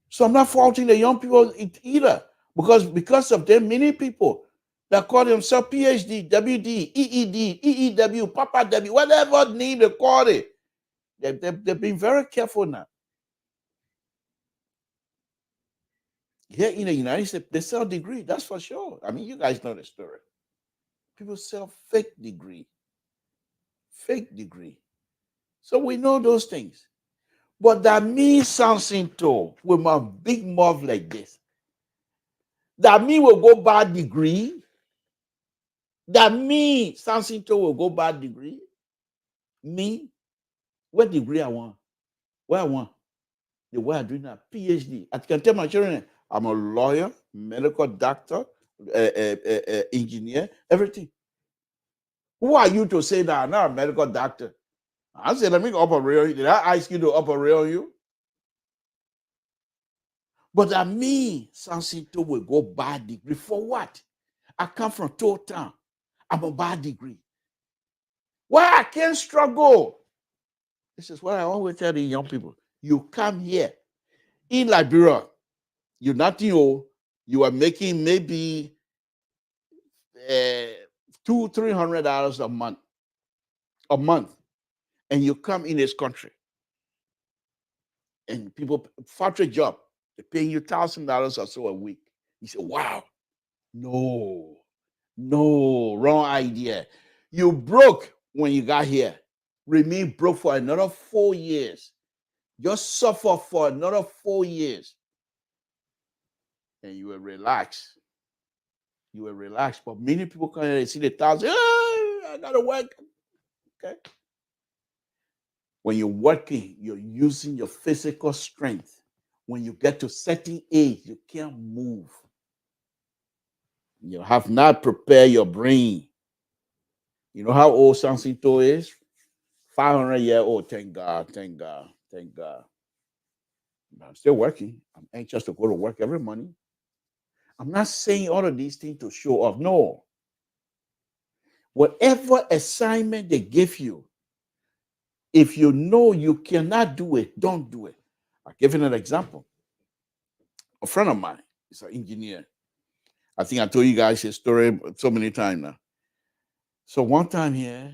So I'm not faulting the young people either, because of them, many people that call themselves PhD, WD, EED, EEW, Papa W, whatever name they call it, they've been very careful now. Here in the United States, they sell degree, that's for sure. I mean, you guys know the story. People sell fake degree. Fake degree. So we know those things. But that means something too with my big mouth like this. That mean we'll go buy degree That me, Samson will go bad degree. Me, what degree I want? What I want? The way I'm doing that, PhD. I can tell my children, I'm a lawyer, medical doctor, engineer, everything. Who are you to say that I'm not a medical doctor? I said, let me operate on you. Did I ask you to operate on you? But that me, Samson will go bad degree. For what? I come from Town. I'm a bad degree. Why I can't struggle? This is what I always tell the young people. You come here in Liberia, you're nothing old. You are making maybe $200-300 a month, and you come in this country, and people factory job, they're paying you $1,000 or so a week. You say, "Wow, no, wrong idea. You broke when you got here. Remain broke for another 4 years. Just suffer for another 4 years, and you will relax. You will relax. But many people come here and see the thousand. I gotta work. Okay. When you're working, you're using your physical strength. When you get to certain age, you can't move. You have not prepared your brain. You know how old Samson is? 500-year-old. Thank God. Thank God. Thank God. But I'm still working. I'm anxious to go to work every morning. I'm not saying all of these things to show off. No. Whatever assignment they give you, if you know you cannot do it, don't do it. I'll give you an example. A friend of mine is an engineer. I think I told you guys his story so many times now. So one time here,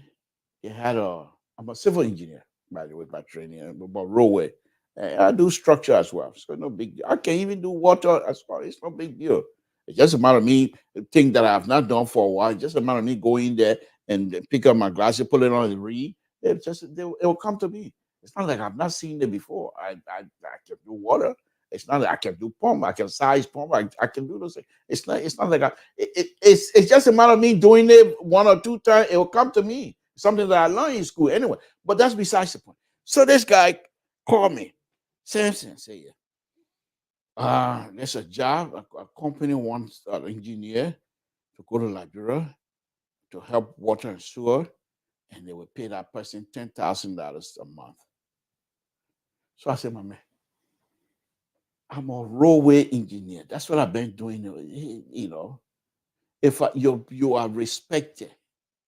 I'm a civil engineer, by the way, by training, but roadway. I do structure as well. So no big deal. I can even do water as well. It's no big deal. It's just a matter of me, thing that I have not done for a while. It's just a matter of me going there and pick up my glasses, put it on the reed. It will come to me. It's not like I've not seen it before. I can do water. It's not like I can do pump. I can size pump. I can do those things. It's not like it's just a matter of me doing it 1 or 2 times. It will come to me. Something that I learned in school anyway. But that's besides the point. So this guy called me, Samson, say, there's a job. A company wants an engineer to go to Liberia to help water and sewer, and they will pay that person $10,000 a month. So I said, my man, I'm a roadway engineer. That's what I've been doing. You know, if you are respected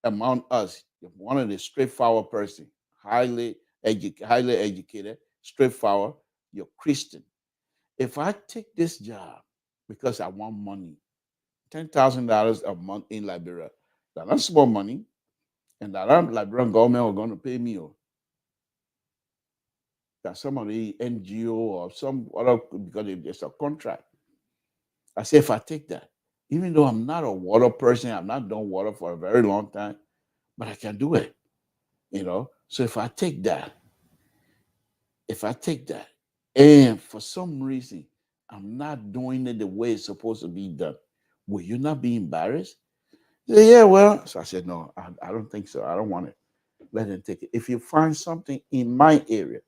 among us, you're one of the straightforward person, highly educated, straightforward, you're Christian. If I take this job because I want money, $10,000 a month in Liberia, that's not small money, and that Liberian government are going to pay me. That some of the NGO or some other, because it's a contract. I say, if I take that, even though I'm not a water person, I've not done water for a very long time, but I can do it, So if I take that, and for some reason I'm not doing it the way it's supposed to be done, will you not be embarrassed? He said, yeah, well. So I said, no, I don't think so. I don't want it. Let them take it. If you find something in my area,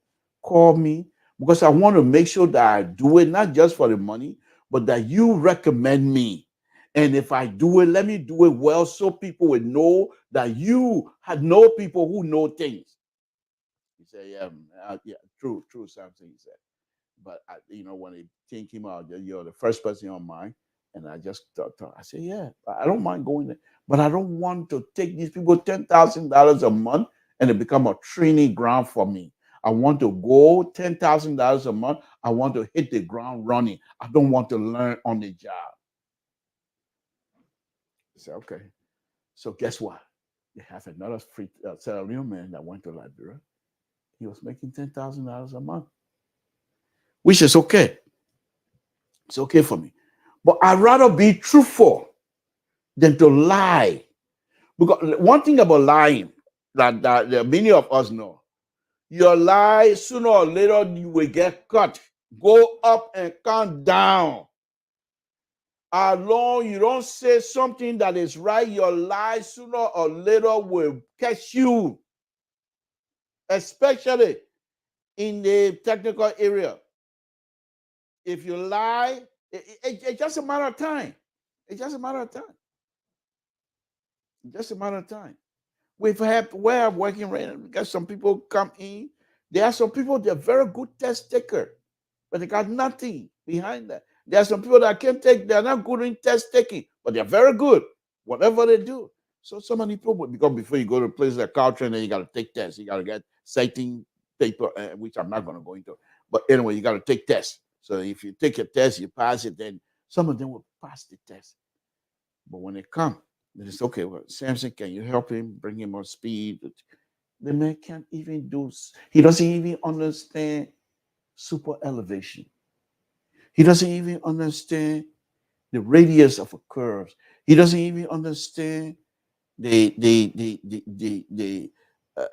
call me, because I want to make sure that I do it, not just for the money, but that you recommend me. And if I do it, let me do it well so people will know that you had know people who know things. He said, yeah, true, Samson, he said. But when the thing came out, you're the first person on mind. And I just thought, I said, yeah, I don't mind going there. But I don't want to take these people $10,000 a month and it become a training ground for me. I want to go $10,000 a month. I want to hit the ground running. I don't want to learn on the job. I said, okay. So guess what? They have another free Sierra Leone man that went to Liberia. He was making $10,000 a month, which is okay. It's okay for me. But I'd rather be truthful than to lie. Because one thing about lying that many of us know, your lie, sooner or later, you will get cut. Go up and come down. Along you don't say something that is right, your lie sooner or later will catch you, especially in the technical area. If you lie, it's just a matter of time. It's just a matter of time. Just a matter of time. We've had where I'm working right now, because some people come in. There are some people they're very good test taker, but they got nothing behind that. There are some people that can't take, they're not good in test taking, but they're very good, whatever they do. So many people, because before you go to a place like car training, you got to take tests. You got to get citing paper, which I'm not going to go into. But anyway, you got to take tests. So if you take a test, you pass it, then some of them will pass the test. But when they come, then it's okay. Well, Samson, can you help him, bring him on speed? The man can't even do, he doesn't even understand super elevation. He doesn't even understand the radius of a curve. He doesn't even understand the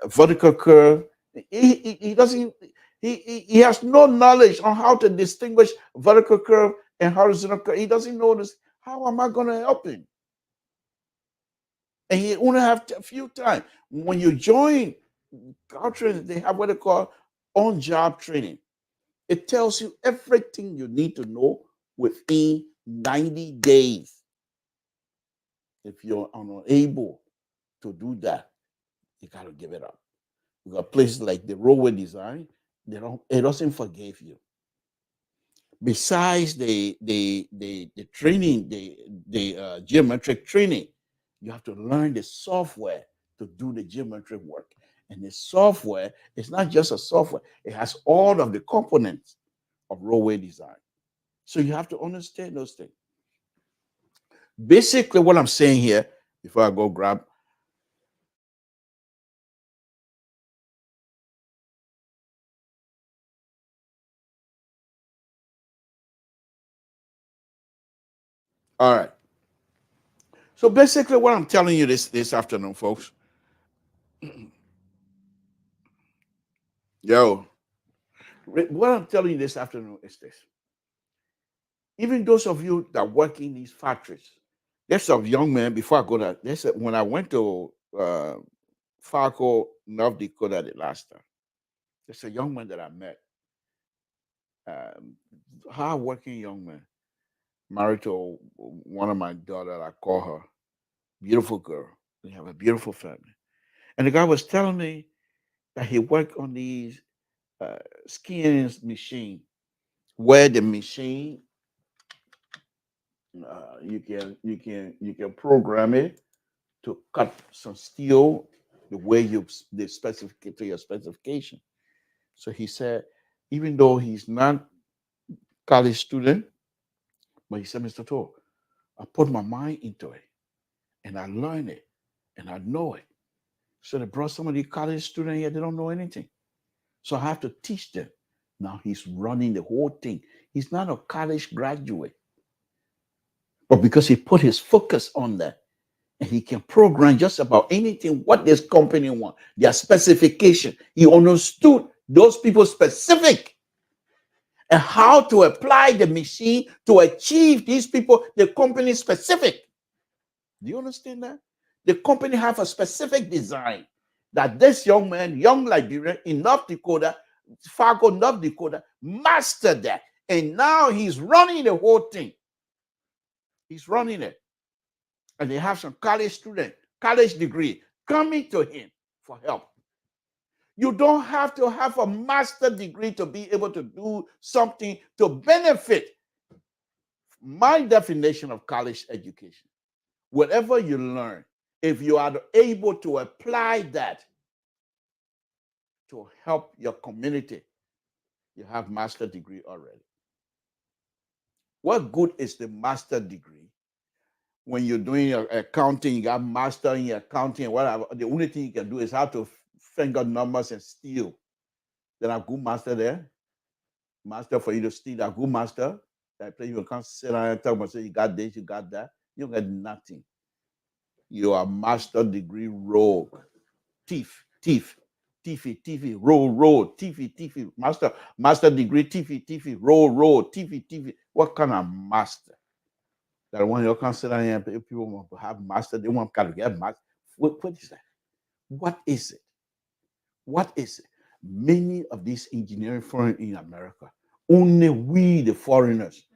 vertical curve. He doesn't. He has no knowledge on how to distinguish vertical curve and horizontal curve. He doesn't know this. How am I going to help him? And he only have a few times. When you join car training, they have what they call on-job training. It tells you everything you need to know within 90 days. If you're unable to do that, you got to give it up. You got places like the roadway design, it doesn't forgive you. Besides the training, the geometric training, you have to learn the software to do the geometric work. And the software is not just a software, it has all of the components of roadway design. So you have to understand those things. Basically, what I'm saying here, before I go grab, all right. So basically, what I'm telling you this afternoon, folks, yo, what I'm telling you this afternoon is this. Even those of you that work in these factories, there's a young man, before I go there, when I went to Fargo, North Dakota the last time, there's a young man that I met, hard-working young man, married to one of my daughters, I call her, beautiful girl. They have a beautiful family. And the guy was telling me that he worked on these skiing machine, where the machine you can program it to cut some steel the way the specific to your specification. So he said, even though he's not college student, but he said, Mr. Tor, I put my mind into it and I learn it and I know it. So they brought some of the college students here, they don't know anything. So I have to teach them. Now he's running the whole thing. He's not a college graduate, but because he put his focus on that, and he can program just about anything what this company want, their specification. He understood those people specific and how to apply the machine to achieve these people, the company specific. Do you understand that? The company have a specific design that this young man, young Liberian in North Dakota, Fargo, North Dakota, mastered that. And now he's running the whole thing. He's running it. And they have some college student, college degree coming to him for help. You don't have to have a master degree to be able to do something to benefit. My definition of college education, whatever you learn, if you are able to apply that to help your community, you have master degree already. What good is the master degree when you're doing your accounting? You got master in your accounting and whatever. The only thing you can do is how to finger numbers and steal. Then a good master there, master for you to steal. A good master that play you can't sit down and talk about say you got this, you got that. You got nothing. You are master degree rogue, thief, roll, thief, master degree, thief, roll, thief. What kind of master? that when you consider if people want to have master, they want to get master. What is that? What is it? What is it? Many of these engineering firms in America, only we, the foreigners,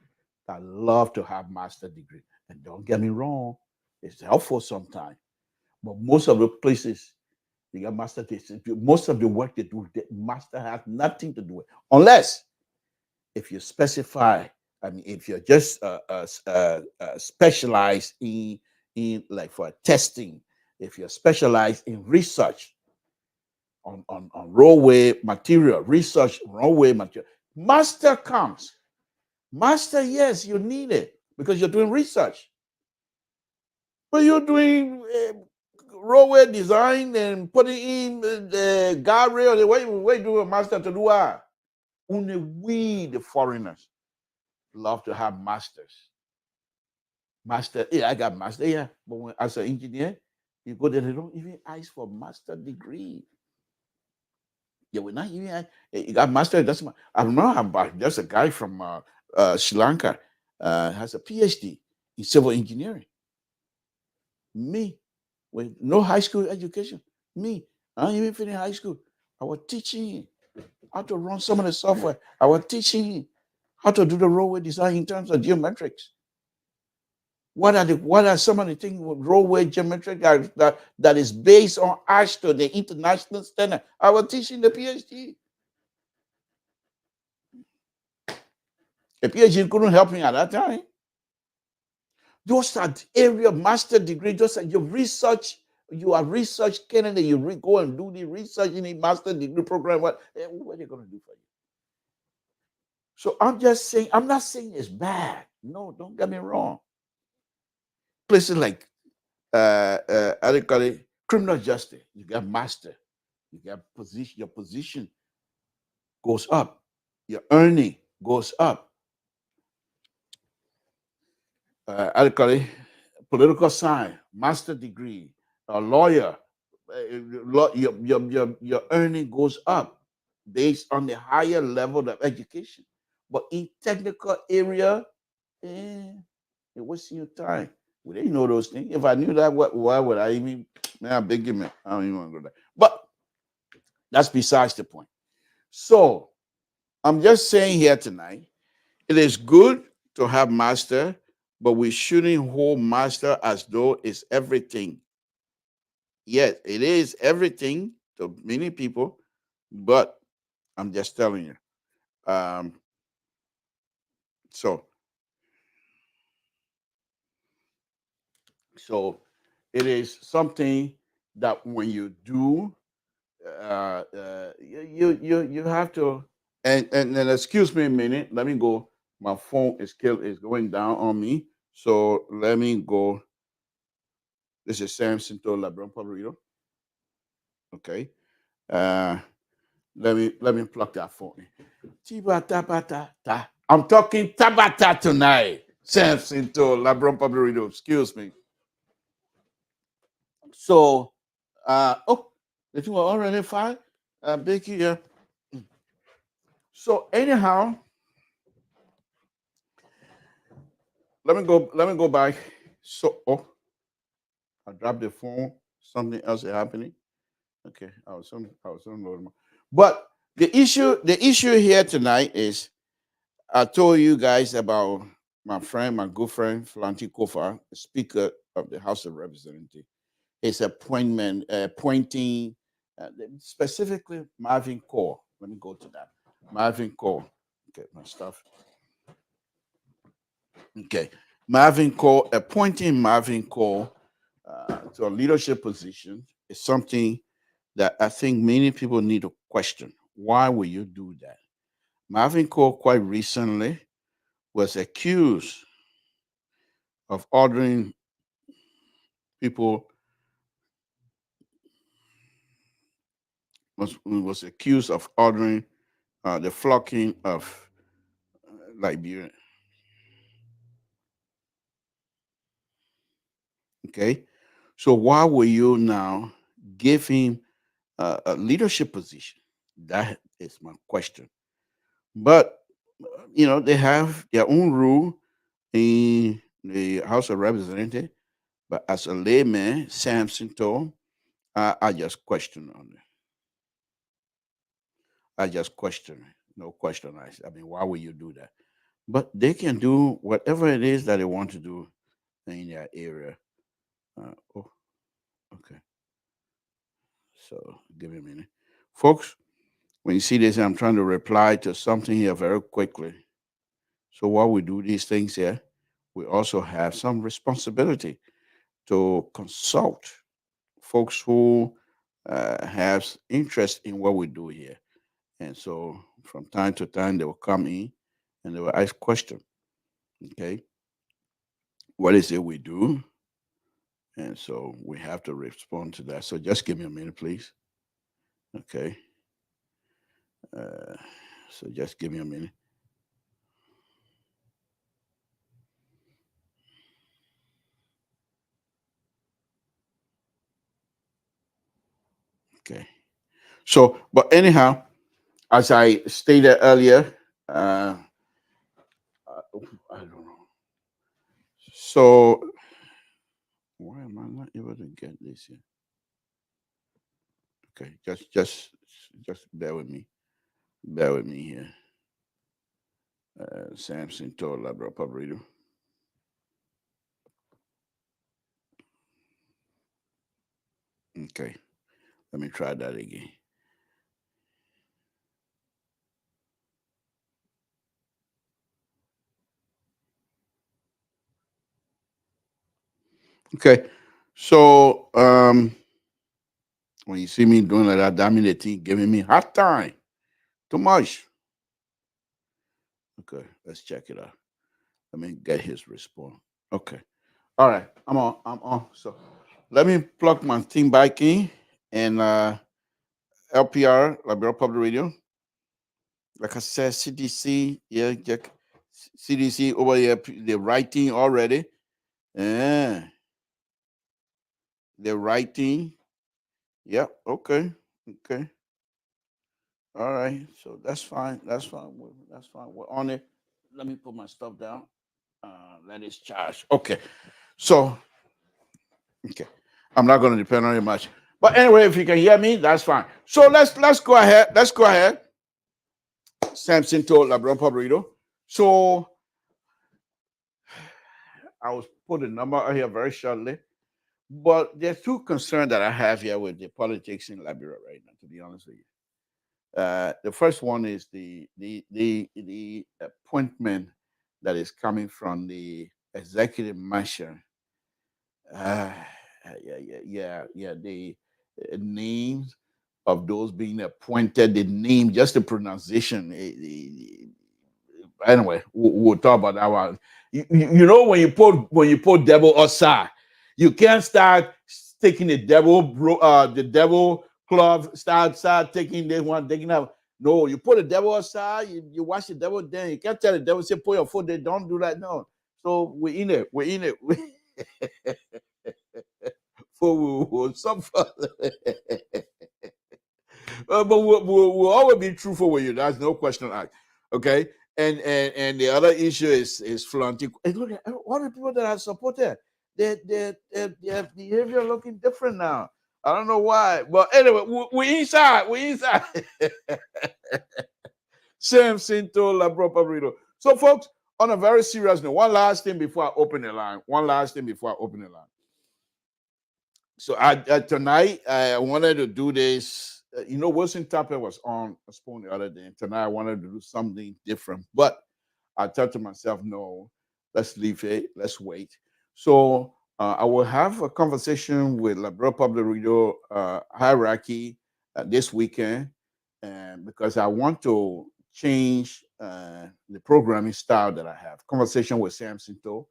that love to have master degree. And don't get me wrong, it's helpful sometimes. But most of the places they got master thesis, most of the work they do, the master has nothing to do with, unless if you specify. I mean, if you're just specialized in like for testing, if you're specialized in research on railway material, research railway material, master comes. Master, yes, you need it because you're doing research. But you're doing railway design and putting in the guardrail. Where do a master to do what? Only we, the foreigners, love to have masters. Master, yeah, I got master, yeah. But when, as an engineer, you go there, they don't even ask for master degree. Yeah, we're not even. You got master. That's my. I remember about. There's a guy from Sri Lanka, has a PhD in civil engineering. Me, with no high school education. Me, I didn't even finish high school. I was teaching him how to run some of the software. I was teaching him how to do the roadway design in terms of geometrics. What are some of the things with roadway geometric that is based on ASHTO, the international standard? I was teaching the PhD. The PhD couldn't help me at that time. Those are the area of master degree. Just like your research, you are research candidate. You go and do the research in a master degree program. What are they going to do for you? So I'm just saying, I'm not saying it's bad. No, don't get me wrong. Places like how do you call it? Criminal justice. You got master. You got position. Your position goes up. Your earning goes up. How do you call it? Political science, master degree, a lawyer. Your earning goes up based on the higher level of education. But in technical area, eh, it wasting your time. We didn't know those things. If I knew that, why would I even? Man, I'm big man. I don't even want to go there. But that's besides the point. So I'm just saying here tonight, it is good to have master, but we shouldn't hold master as though it's everything. Yes, it is everything to many people, but I'm just telling you. Um, so, so it is something that when you do, you have to. And then excuse me a minute. Let me go. My phone is going down on me. So let me go. This is Samson to Lebron Puerto. Okay. Uh, let me plug that phone in. Tiba I'm talking Tabata tonight. Samson to Labron Puerto. Excuse me. So the two are already fine. Becky, yeah. So anyhow, let me go back. So I dropped the phone. Something else is happening. Okay, I was on. But the issue here tonight is I told you guys about my friend, my good friend, Flanti Kofa, the Speaker of the House of Representatives. His appointing specifically Marvin Core. Let me go to that. Marvin Core. Okay, my stuff. Okay. Marvin Core, appointing Marvin Core to a leadership position is something that I think many people need to question. Why will you do that? Marvin Core quite recently was accused of ordering people was accused of ordering the flocking of Liberian. Okay, so why will you now give him a leadership position? That is my question. But they have their own rule in the House of Representatives, but as a layman, Samson told, I just question on it. I just question it. No question. I mean, why would you do that? But they can do whatever it is that they want to do in their area. Oh, okay. So give me a minute. Folks, when you see this, I'm trying to reply to something here very quickly. So while we do these things here, we also have some responsibility to consult folks who have interest in what we do here. And so from time to time, they will come in and they will ask questions. Okay, what is it we do? And so we have to respond to that. So just give me a minute, please. Okay. Uh, so just give me a minute. Okay. So, but anyhow, as I stated earlier, I don't know. So why am I not able to get this here? Okay, just bear with me. Bear with me here. Samson told Labrador Public. Okay, let me try that again. Okay, so when you see me doing like that means the thing giving me hard time. Too much. Okay, let's check it out. Let me get his response. Okay. All right. I'm on. I'm on. So let me plug my thing back in and LPR, Liberia Public Radio. Like I said, CDC, yeah, CDC over here, they're writing already. Yeah, they're writing. Yep. Okay. Okay. All right. So that's fine. That's fine. That's fine. We're on it. Let me put my stuff down. Let it charge. Okay. So, okay. I'm not going to depend on it much. But anyway, if you can hear me, that's fine. So let's go ahead. Let's go ahead. Samson told Labron Pabrito. So I will put a number out here very shortly. But there's two concerns that I have here with the politics in Liberia right now, to be honest with you. The first one is the appointment that is coming from the executive mansion. Uh, yeah. The names of those being appointed, the name, just the pronunciation. Anyway, we'll talk about that one. You know when you put devil outside, you can't start taking the devil club, start taking this one, taking that. No, you put the devil aside, you watch the devil, then you can't tell the devil, say, put your foot there, don't do that. No. So we're in it. We're in it. For we will suffer. But we'll always be truthful with you. That's no question asked. Okay. And the other issue is flaunting. And look at all the people that are supported. Their behavior looking different now. I don't know why. But anyway, we inside. We inside. Samson told Labro Pabrito. So, folks, on a very serious note, one last thing before I open the line. So tonight I wanted to do this. Wilson Tapper was on a spoon the other day. And tonight I wanted to do something different, but I thought to myself, no, let's leave it. Let's wait. So I will have a conversation with Labrador Public Radio hierarchy this weekend, and because I want to change the programming style that I have. Conversation with Samson too.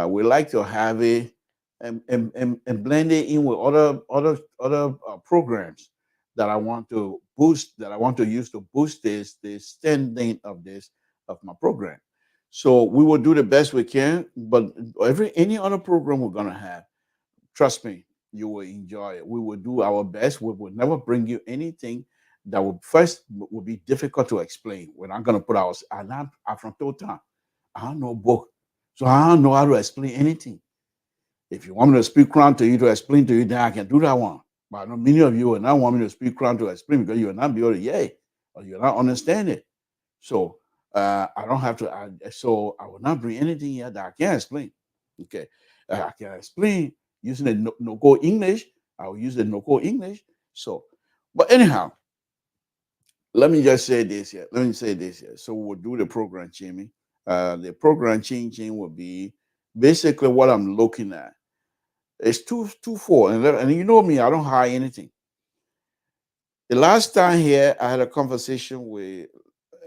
We like to have it and blend it in with other programs that I want to boost, that I want to use to boost the standing of my program. So we will do the best we can, but any other program we're gonna have, trust me, you will enjoy it. We will do our best. We will never bring you anything that will be difficult to explain. We're not gonna put our not from total. I don't know book. So I don't know how to explain anything. If you want me to speak Crown to you to explain to you, then I can do that one. But I know many of you will not want me to speak Crown to explain because you will not be able to hear or you will not understand it. So I don't have to. So I will not bring anything here that I can't explain. Okay, I can explain using the no-code English. I will use the no-code English. So, but anyhow, let me just say this here. Let me say this here. So we'll do the program changing. The program changing will be basically what I'm looking at. It's twofold, and you know me, I don't hide anything. The last time here, I had a conversation with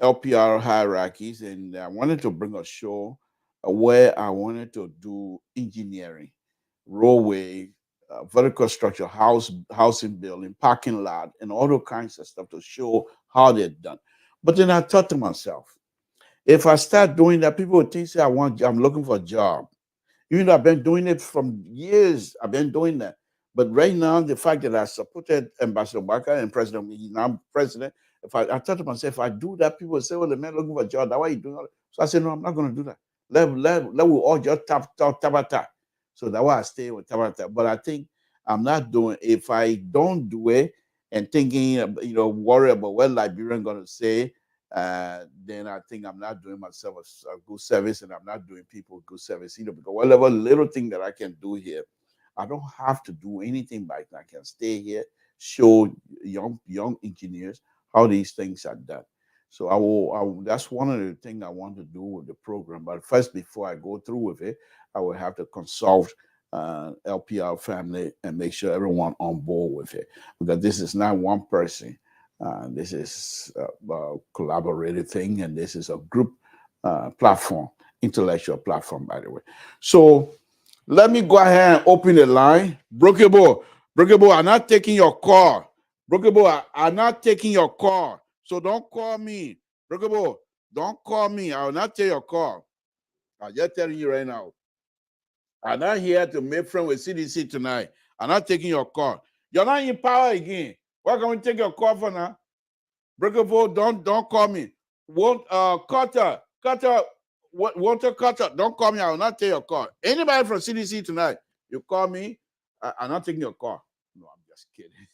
LPR hierarchies, and I wanted to bring a show where I wanted to do engineering, roadway, vertical structure, housing building, parking lot, and all those kinds of stuff to show how they're done. But then I thought to myself, if I start doing that, people would think, say, I'm looking for a job. Even though I've been doing it from years, I've been doing that. But right now, the fact that I supported Ambassador Barker and President, he's now president, if I thought to myself, if I do that, people would say, well, the man looking for a job, that's why you doing all that. So I said, no, I'm not going to do that. Let we all just tap. So that's why I stay with Tabata. But I think I'm not doing, if I don't do it and thinking, worry about what Liberian going to say, then I think I'm not doing myself a good service, and I'm not doing people a good service either. Because whatever little thing that I can do here, I don't have to do anything back. I can stay here, show young engineers how these things are done. So I will. That's one of the things I want to do with the program. But first, before I go through with it, I will have to consult LPR family and make sure everyone on board with it, because this is not one person. This is a collaborative thing, and this is a group platform, intellectual platform, by the way. So let me go ahead and open the line. Brookable, I'm not taking your call. Brookable, I'm not taking your call. So don't call me. Brookable, don't call me. I will not take your call. I'm just telling you right now. I'm not here to make friends with CDC tonight. I'm not taking your call. You're not in power again. Why can't we take your call for now? Breakable, don't call me. Carter, Walter Carter, don't call me. I will not take your call. Anybody from CDC tonight, you call me, I'm not taking your call. No, I'm just kidding.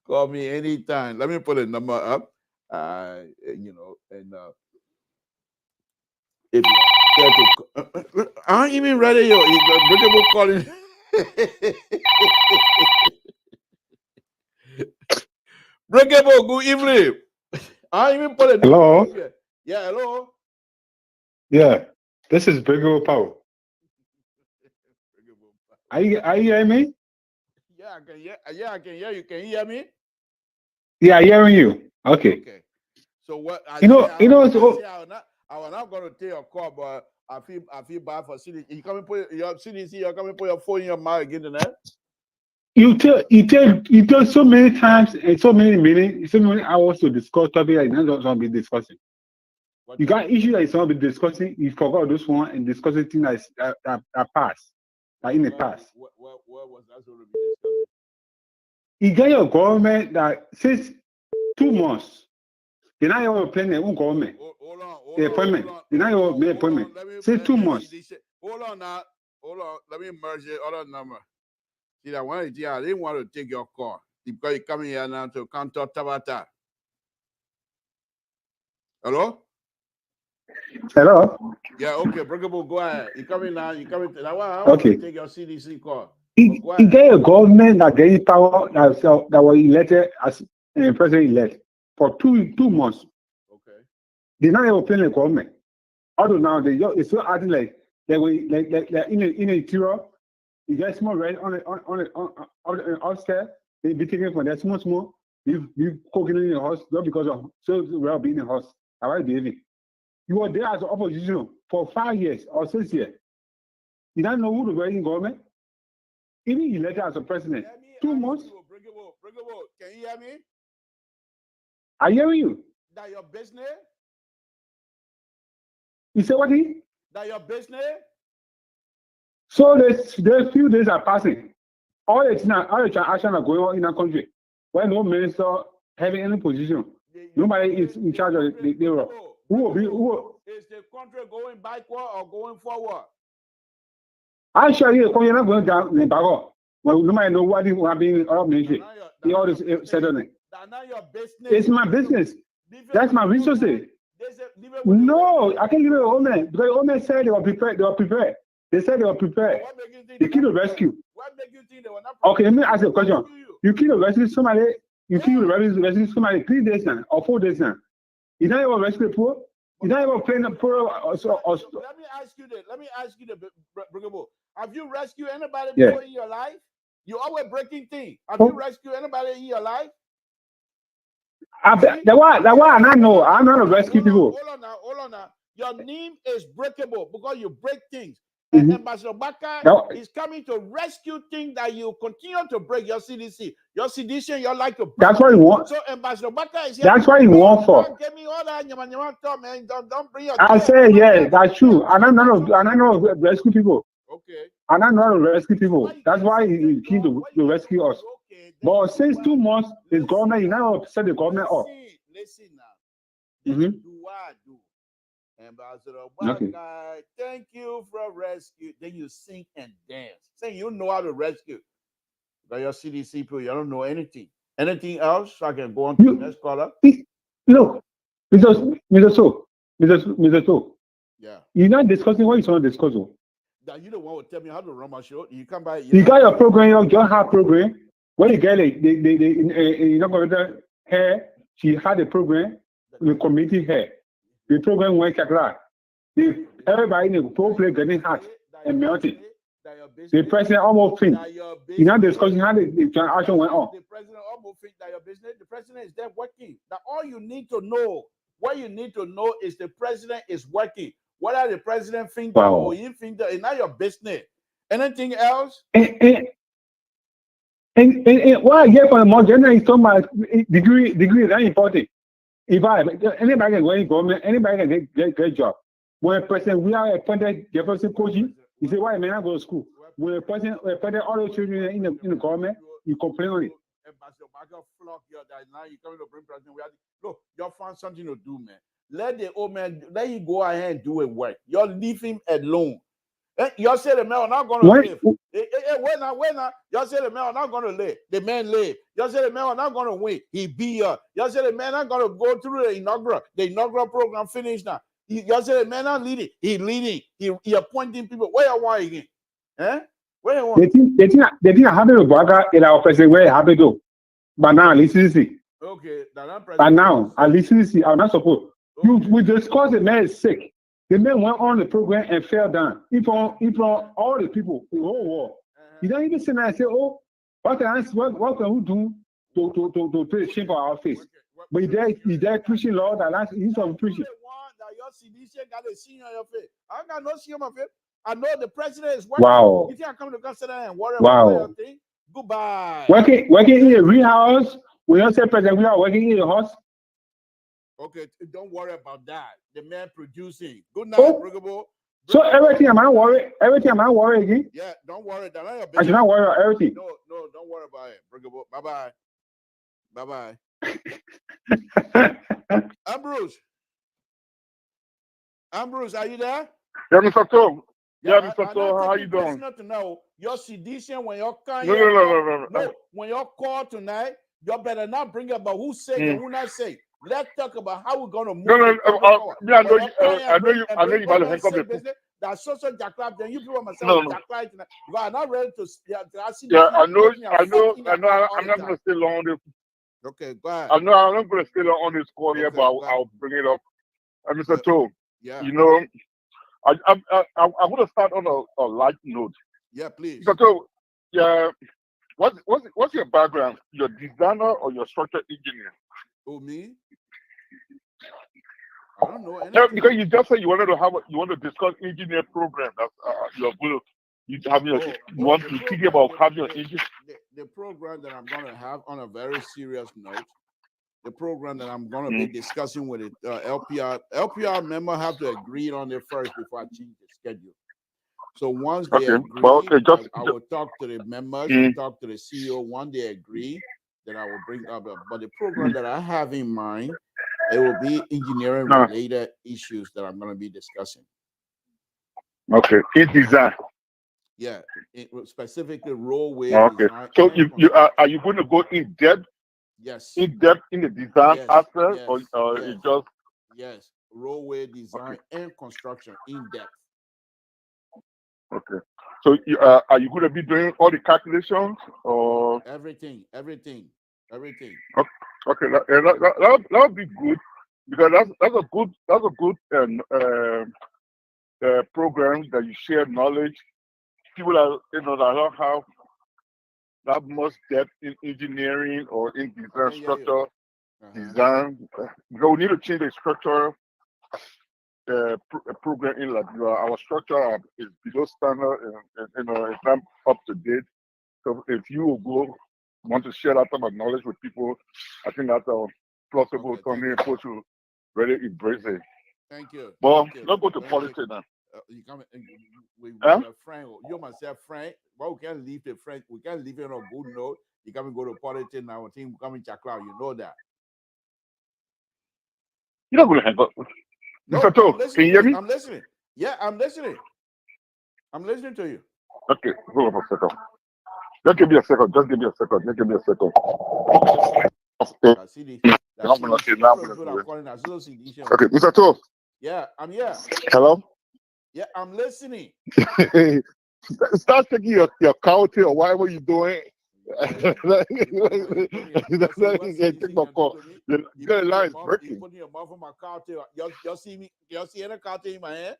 Call me anytime. Let me put a number up. And if you I ain't even ready. Breakable calling. Breakable, good evening. I even put a hello. Here. Yeah, hello. Yeah, this is Breakable Power. Are you hearing me? Yeah, I can hear. Yeah, I can hear you. Can you hear me? Yeah, I'm hearing you. Okay. So what I I will not going to take your call, but I feel bad for CDC. You come and put your CDC. You come and put your phone in your mouth again tonight. You tell so many times and so many minutes, so many hours to discuss topic that you're not going to be discussing. You got issues that you're going to be discussing. You forgot this one and discussing things that passed, in the past. What was that going to be discussing? You get your government that since 2 months, you're not even playing their own government. Hold on. The appointment. You're not even making appointment. Since 2 months. Hold on now. Hold on. Let me merge the other number. See that one idea, I didn't want to take your call because you're coming here now to counter Tabata. Hello? Hello? Yeah, okay, Breakable, go ahead. You coming now? I want to take your CDC call. He get a government that getting power that was elected as president-elect for two months. Okay. They're not even playing the government. Although now it's still acting like in the interior. You get small red on the upstairs. They be taking from that small. You cooking in the house not because of so well being in the house. How are you behaving? You were there as an opposition for 5 years or 6 years. You don't know who to wear in government. Even elected as a president. 2 months. Breakable, can you hear me? I hear you. That your business? You say what? That your business? So there's few days are passing. All the transactions are going on in our country. When no minister having any position, nobody is in charge of the payroll. Is the country going backward or going forward? I show you, you're not going down in Bago. Well, no matter what you have been organizing. He always said on it. It's my business. That's my resources. No, I can't give it a woman because the woman said they were prepared. They were prepared. They said they were prepared. They kill the rescue. What make you think they were not? Okay, let me ask you a question. You kill the rescue somebody. You kill the rescue somebody 3 days now or 4 days now. You don't even rescue poor. You don't even play the poor. Let me ask you this. Brigabo. Have you rescued anybody before in your life? You always breaking things. Have you rescued anybody in your life? That's why I know. I'm not a rescue people. Hold on now. Your name is breakable because you break things. And Ambassador Baka is coming to rescue things that you continue to break. Your CDC, your sedition, you like to break. That's what he wants. So Ambassador Baka is here. That's what he wants for. Don't give me all that. Man. Don't bring your. I say yeah, that's true. And I know rescue people. Okay. And I know rescue people. That's why he came to rescue us. But since 2 months, his government, you now set the government up. Listen now. Do what I do. Ambassador Baka, thank you for rescue. Then you sing and dance. Saying you know how to rescue. But your CDC people, you don't know anything. Anything else? So I can go on to the next caller. Look, Mr. So. Yeah. You're not discussing what you're not discussing. That you don't want to tell me how to run my show. You come by. You got your program, your John Hart program. When you get it, you know, her, she had a program, the committee her. The program went like everybody in the program getting hot and melting. The president almost finished. You're not discussing how the transaction went on. The president almost finished that your business. The president is there working. That all you need to know, what you need to know is the president is working. Whether the president thinks or you think that it's not your business. Anything else? And what I get from the Moderna is talking about degree is very important. If anybody can go in government, anybody can get a job. When a person, we are appointed Jefferson coaching, you say, why may I go to school? When a person appointed all the children in the government, you complain on it. Now you're coming to bring president. Look, you found something to do, man. Let the old man, let him go ahead and do it work. You leave him alone. You say the man are not going to live. Wait now. You say the man are not going to live. The man live. You say the man are not going to win. He be here. You say the man not going to go through the inaugural program finished now. You say the man not leading. He leading. He appointing people. Where you want again? Where you want? The thing I have to work in our president where I have to do. But now, listen to see. Okay. But now, I listen to see. I'm not supposed. We discussed the man is sick. The man went on the program and fell down. He from all the people, the whole world. You don't even say that and say, oh, what can we do to put a shame for our face? But he's there preaching Lord, that he's on preaching. Your CDC got a scene on your face. I got no scene on my face. I know the president is working. Wow. You think I come to consider and worry about your thing? Goodbye. Working in a real house. We don't say president, we are working in a house. Okay, don't worry about that. The man producing. Good night, Brigabo. So everything am I worried? Everything am I worried again? Yeah, don't worry. I should not worry about everything. No, don't worry about it, Brigabo. Bye-bye. Ambrose, are you there? Yeah, Mr. Tom. Yeah, Mr. Tom, how you doing? Not to know your sedition when you're calling. No. When you're called tonight, you better not bring about who say and who not say. Let's talk about how we're going to move. I know you about to handcuff the That's social jackknife. Then you people must say jackknife tonight. You are not ready to. Yeah, I know. I'm not going to stay long on this. Okay, go ahead. I'm not going to stay long on this call here, but I'll bring it up. Mr. Tom, you know, I want to start on a light note. Yeah, please. Mr. Tom, yeah, what's your background? You're a designer or you're a structural engineer? Oh, me? I don't know anything. Because you just said you want to discuss engineer program. That's you're going to you want to think about having your engineer. The program that I'm going to have on a very serious note. The program that I'm going to be discussing with the LPR member have to agree on it first before I change the schedule. So once they agree, I will talk to the members, talk to the CEO. Once they agree, then I will bring up. But the program that I have in mind It will be engineering related issues that I'm going to be discussing. Okay, in design. Yeah, specifically roadway design. So are you going to go in depth? Yes. In depth in the design aspect, or it just? Yes, roadway design and construction in depth. Okay. So are you going to be doing all the calculations or everything? Okay, that would be good, because that's a good program that you share knowledge. People that that don't have that much depth in engineering or in design structure design. Because we need to change the structure program in Liberia. Our structure is below standard and it's not up to date. So if you want to share that type of knowledge with people, I think that's a plausible something people should really embrace it. Thank you. But let's go to politics now. You come with a friend. You myself, friend. But we can't leave the friend. We can't leave it on a good note. You come and go to politics now. Team coming Chakla. You know that. You're not going to hang up. No, Mr. Toe, can you hear me? I'm listening. Yeah, I'm listening. I'm listening to you. Okay, hold on a second. Just give me a second. Okay, Mr. Toe. Yeah, I'm here. Hello? Yeah, I'm listening. Start taking your county or whatever you're doing. You got a line breaking. Putting your mouth on my cartel. You see me? You see any cartel in my hand?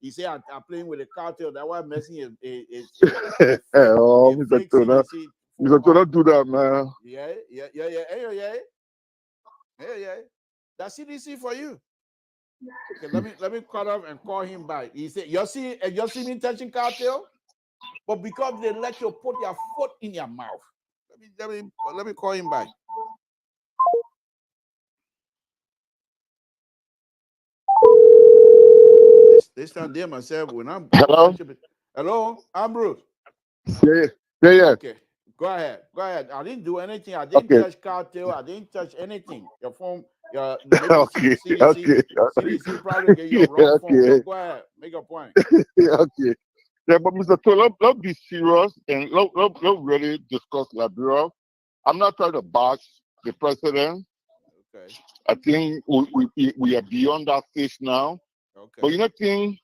He said I'm playing with a cartel. That's why I'm messing it. Oh, Mr. Toe, don't do that, man. Yeah. Hey. That's CDC for you. Okay, let me cut off and call him back. He said, you see me touching cartel? But because they let you put your foot in your mouth. Let me call him back. This time there myself when I'm Hello, I'm Bruce. Yeah. Okay. Go ahead. I didn't do anything. I didn't touch cartel. I didn't touch anything. Your phone, CDC probably get your wrong phone. So go ahead. Make a point. Okay. Yeah, but Mr. Toe, let's be serious and let's really discuss Liberia. I'm not trying to bash the president. Okay. I think we are beyond that stage now. Okay. But I think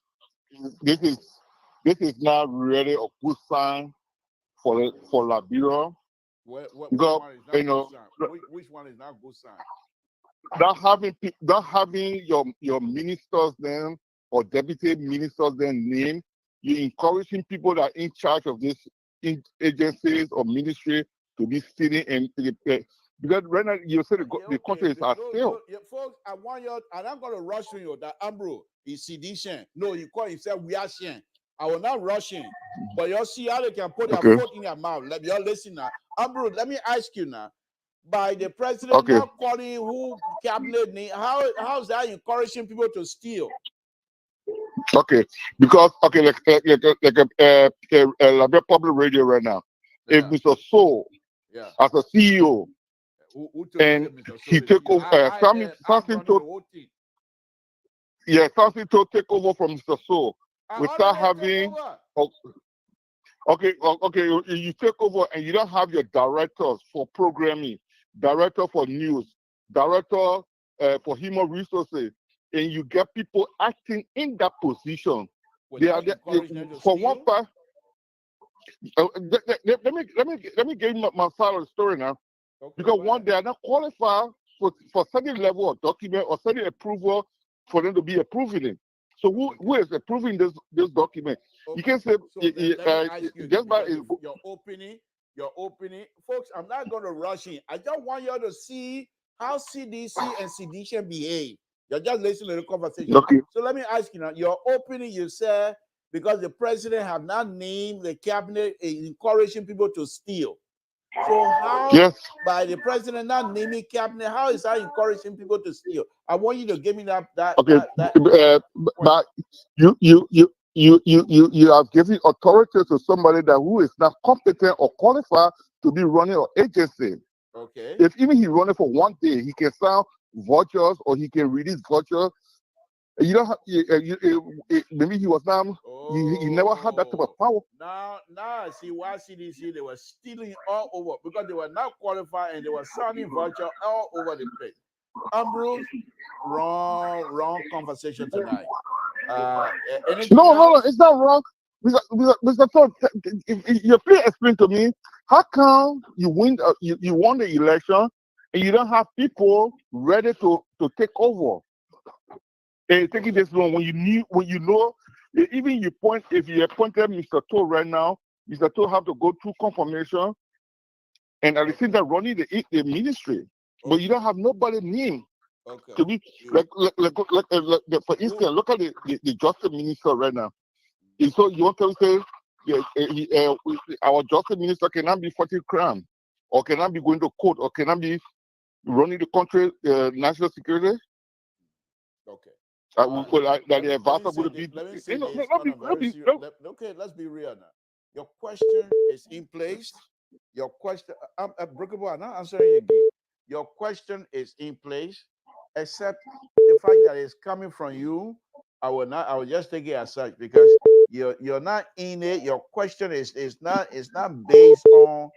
this is not really a good sign for Liberia. Which one is not good sign? Not having your ministers then or deputy ministers then named, you're encouraging people that are in charge of these agencies or ministry to be sitting and because right now you say the country is at still. Folks, I want you. I'm not going to rush you. That Ambro is sedition. No, you call himself reaction. I will not rush him. But you see how they can put their foot in your mouth. Let me listen now. Ambro, let me ask you now. By the president not calling who cabinet name, how is that encouraging people to steal? Okay, because like Liberia Public Radio right now, if Mr. Soul as a CEO and he took over, Samson take over from Mr. Soul. We start having you take over and you don't have your directors for programming, director for news, director for human resources, and you get people acting in that position. They are for one part. Let me give you my side of the story now. Because one, they are not qualified for certain level of document or certain approval for them to be approving it. So who is approving this document? You can say just by your opening, folks. I'm not going to rush in. I just want you to see how CDC and CDC behave. You're just listening to the conversation. Okay. So let me ask you now. Your opening, you said because the president have not named the cabinet, encouraging people to steal. So how by the president not naming cabinet, how is that encouraging people to steal? I want you to give me that. But you are giving authority to somebody who is not competent or qualified to be running an agency. Okay. If even he running for one day, he can sound vouchers or he can release vouchers. You don't have, maybe he was not, he never had that type of power. Now I see why CDC, they were stealing all over because they were not qualified and they were signing voucher all over the place. Ambrose, wrong conversation tonight. Anything No, else? it's not wrong. Mr. Todd, if you please explain to me, how come you win, you won the election and you don't have people ready to take over? Taking this long when you know, even if you appointed Mr. Todd right now, Mr. Todd have to go through confirmation and at the same time running the ministry, but you don't have nobody named. Okay. To be for instance, look at the justice minister right now. And so you want to say, our justice minister cannot be fighting crime, or cannot be going to court, or cannot be running the country national security. Okay. The advisor would be. Okay, let's be real now. Your question is in place. Your question, I'm not answering you again. Your question is in place, except the fact that it's coming from you. I will just take it as such because you're not in it. Your question is not based on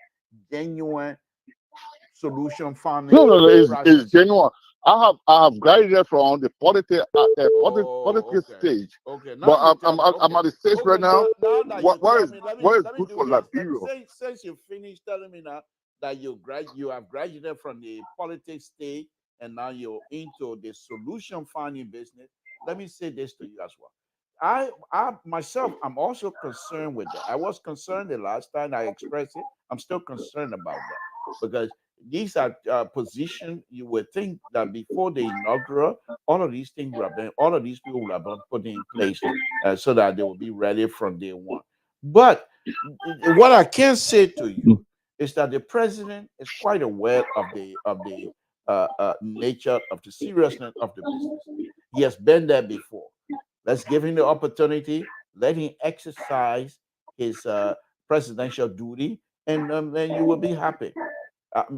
genuine solution finding. No, it's genuine. I have graduated from the politics stage. Okay, now but I'm at the stage right now. What is good for Liberia? Since you finished telling me now that you have graduated from the politics stage and now you're into the solution finding business, let me say this to you as well. I myself, I'm also concerned with that. I was concerned the last time I expressed it. I'm still concerned about that because these are positions you would think that before the inaugural, all of these things all of these people will have been put in place so that they will be ready from day one. But what I can say to you is that the president is quite aware of the nature of the seriousness of the business. He has been there before. Let's give him the opportunity. Let him exercise his presidential duty, and then you will be happy.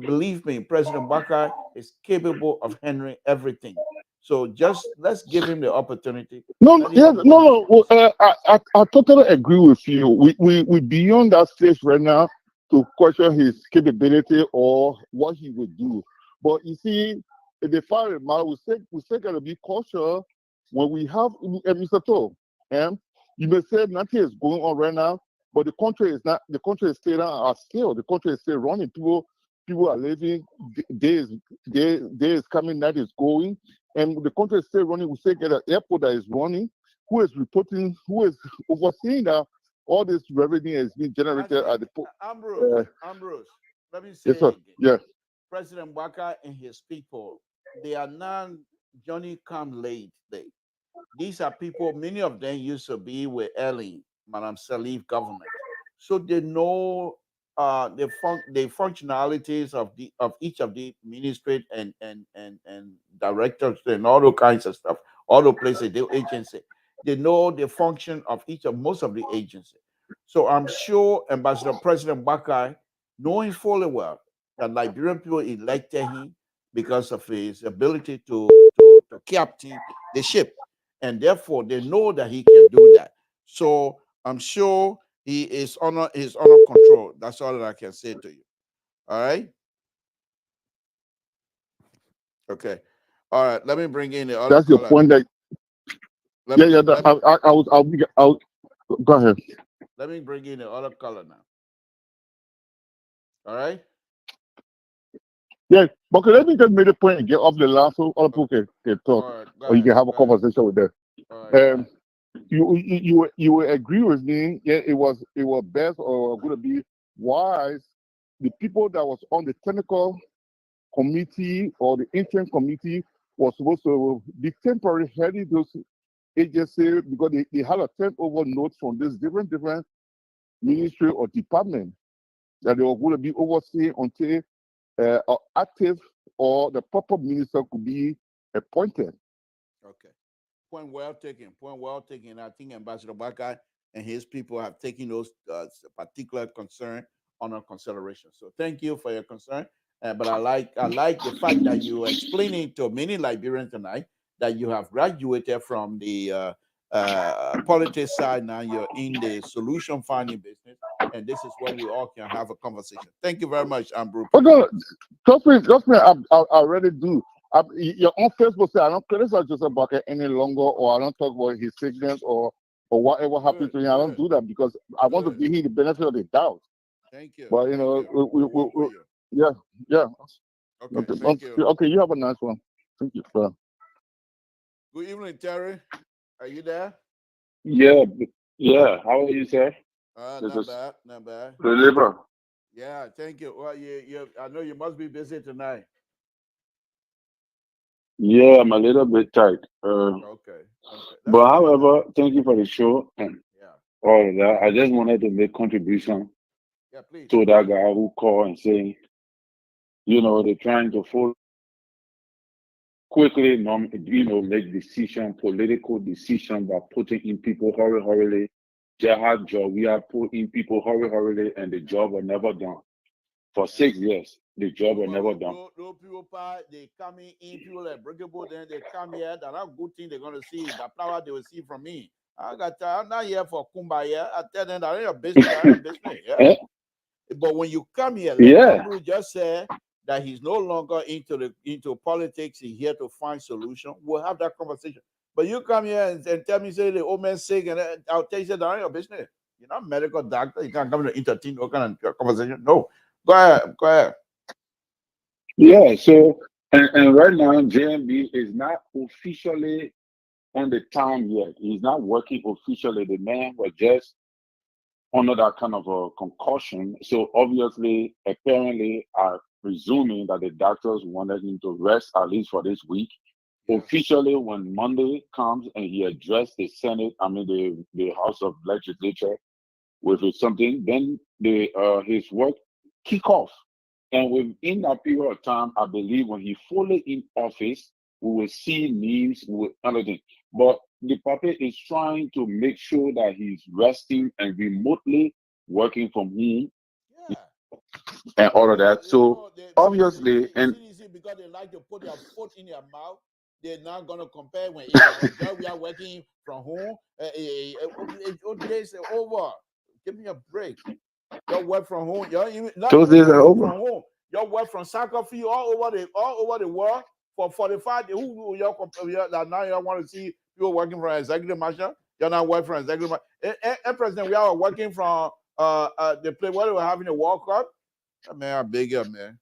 Believe me, President Baka is capable of handling everything. So just let's give him the opportunity. I totally agree with you. We beyond that stage right now to question his capability or what he would do. But you see, in the far matter, we still gotta be cautious when we have Mr. Toh. You may say nothing is going on right now, but the country is not. The country is still at scale. The country is still running. People are living. Day is coming. Night is going, and the country is still running. We still get an airport that is running. Who is reporting? Who is overseeing that all this revenue is being generated at the port? Ambrose, let me say yes, sir. Again. Yeah. President Baka and his people, they are not Johnny come late. These are people, many of them used to be with Ellie, Madam Salif government. So they know the functionalities of each of the ministry and directors and all those kinds of stuff, all the places, the agency. They know the function of most of the agency. So I'm sure Ambassador President Baka, knowing fully well that Liberian people elected him because of his ability to captain the ship, and therefore they know that he can do that. So I'm sure he is under control. That's all that I can say to you. All right. Okay. All right. Let me bring in the other. That's your point. That I'll go ahead. Let me bring in the other color now. All right. Yeah, but let me just make a point and get off the line so other people can talk, or you can have a conversation with them. Right, you will agree with me. Yeah, it was best or going to be wise. The people that was on the technical committee or the interim committee was supposed to be temporary heading those agencies because they had a turnover note from this different ministry or department that they were going to be overseeing until active or the proper minister could be appointed. Okay. Point well taken. Point well taken. I think Ambassador Baka and his people have taken those particular concern under consideration. So thank you for your concern. But I like the fact that you explaining to many Liberians tonight that you have graduated from the politics side. Now you're in the solution finding business, and this is where we all can have a conversation. Thank you very much, Ambrose. But no, trust me, I already do. You're on Facebook say I don't criticize Joseph Bucket any longer, or I don't talk about his sickness or whatever happened to him. I don't do that because I want to give him the benefit of the doubt. Thank you. But you know, yeah. Okay, thank you. Okay, you have a nice one. Thank you, sir. Good evening, Terry. Are you there? Yeah, How are you, sir? Not bad. Deliver. Yeah, thank you. Well, I know you must be busy tonight. Yeah, I'm a little bit tight. Okay. But however, thank you for the show and Yeah. all of that. I just wanted to make contribution Yeah, please. to that guy who called and saying, they're trying to quickly, make political decision by putting in people hurriedly. Jihad job, we have put in people hurriedly, and the job was never done. For 6 years, the job was never done. No people, they coming in, people like breakable, then they come here. That's a good thing they're going to see. The power they will see from me. I'm not here for Kumbaya. I tell them that ain't your business. That ain't your business. Yeah. But when you come here, like Andrew just said, that he's no longer into politics, he's here to find solution. We'll have that conversation. But you come here and tell me, say the old man's sick, and I'll tell you that ain't your business. You're not a medical doctor. You can't come to entertain no kind of conversation. No. Go ahead. Yeah, so and right now JMB is not officially on the time yet. He's not working officially. The man was just under that kind of a concussion. So obviously, apparently, I'm presuming that the doctors wanted him to rest at least for this week. Yeah. Officially, when Monday comes and he addressed the Senate, the House of Legislature with something, then his work kick off. And within that period of time, I believe when he fully in office, we will see memes with anything. But the puppet is trying to make sure that he's resting and remotely working from home. Yeah. And all of that. So obviously, and because they like to put their foot in their mouth, they're not gonna compare when we are working from home. Days are over. Give me a break. Your work from home. Those days are over. From home. Your work from soccer field all over the world for 45 days. Who now you want to see people working from executive marshal? You're not working from executive marshal. President, we are working from the place where they were having a World Cup. Man, I beg you, man.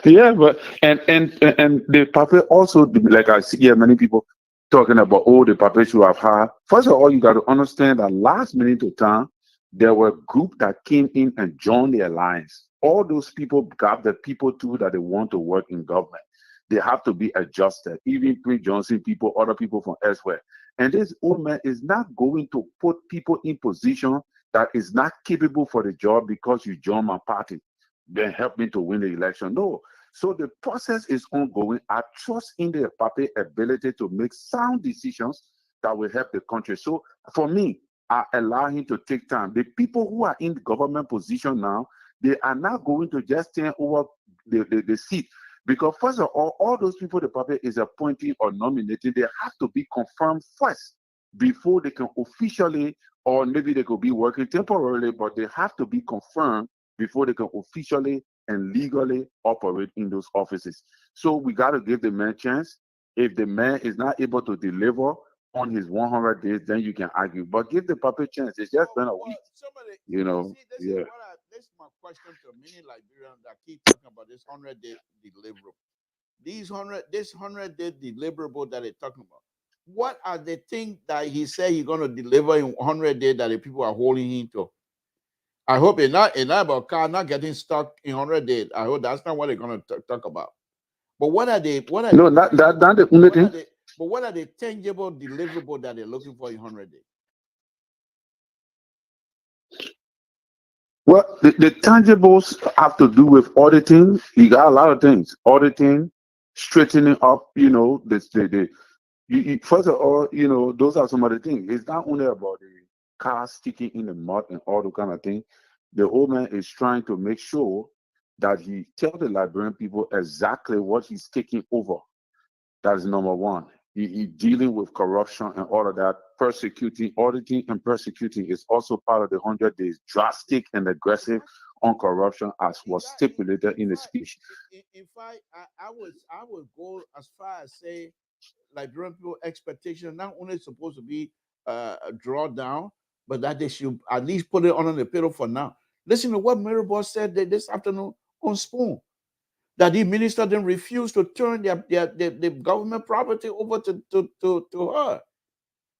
Yeah, but and the puppet also, like I see many people talking about the puppets you have had. First of all, you got to understand that last minute of time, there were groups that came in and joined the alliance. All those people got the people too that they want to work in government. They have to be adjusted. Even Prince Johnson people, other people from elsewhere. And this old man is not going to put people in position that is not capable for the job because you join my party, then help me to win the election. No. So the process is ongoing. I trust in the puppet ability to make sound decisions that will help the country. So for me, I allow him to take time. The people who are in the government position now, they are not going to just stand over the seat. Because first of all those people the puppet is appointing or nominating, they have to be confirmed first before they can officially, or maybe they could be working temporarily, but they have to be confirmed before they can officially and legally operate in those offices. So we got to give the man a chance. If the man is not able to deliver on his 100 days, then you can argue. But give the puppet a chance. It's just been a week. This is my question to many Liberians that keep talking about this 100-day deliverable. This 100-day deliverable that they're talking about. What are the things that he said he's going to deliver in 100 days that the people are holding him to? I hope it's not about car not getting stuck in 100 days. I hope that's not what they're going to talk about. But what are the tangible deliverable that they're looking for in 100 days? Well, the tangibles have to do with auditing. You got a lot of things. Auditing, straightening up, first of all, those are some of the things. It's not only about the car sticking in the mud and all the kind of thing. The old man is trying to make sure that he tell the Liberian people exactly what he's taking over. That is number one. He dealing with corruption and all of that, persecuting, auditing, and persecuting is also part of the 100 days, drastic and aggressive on corruption, as was stipulated in the speech. In fact, I would go as far as say Liberian people expectation not only supposed to be a drawdown, but that they should at least put it on the pillow for now. Listen to what Mirabal said this afternoon on Spoon, that the minister then refused to turn their government property over to her.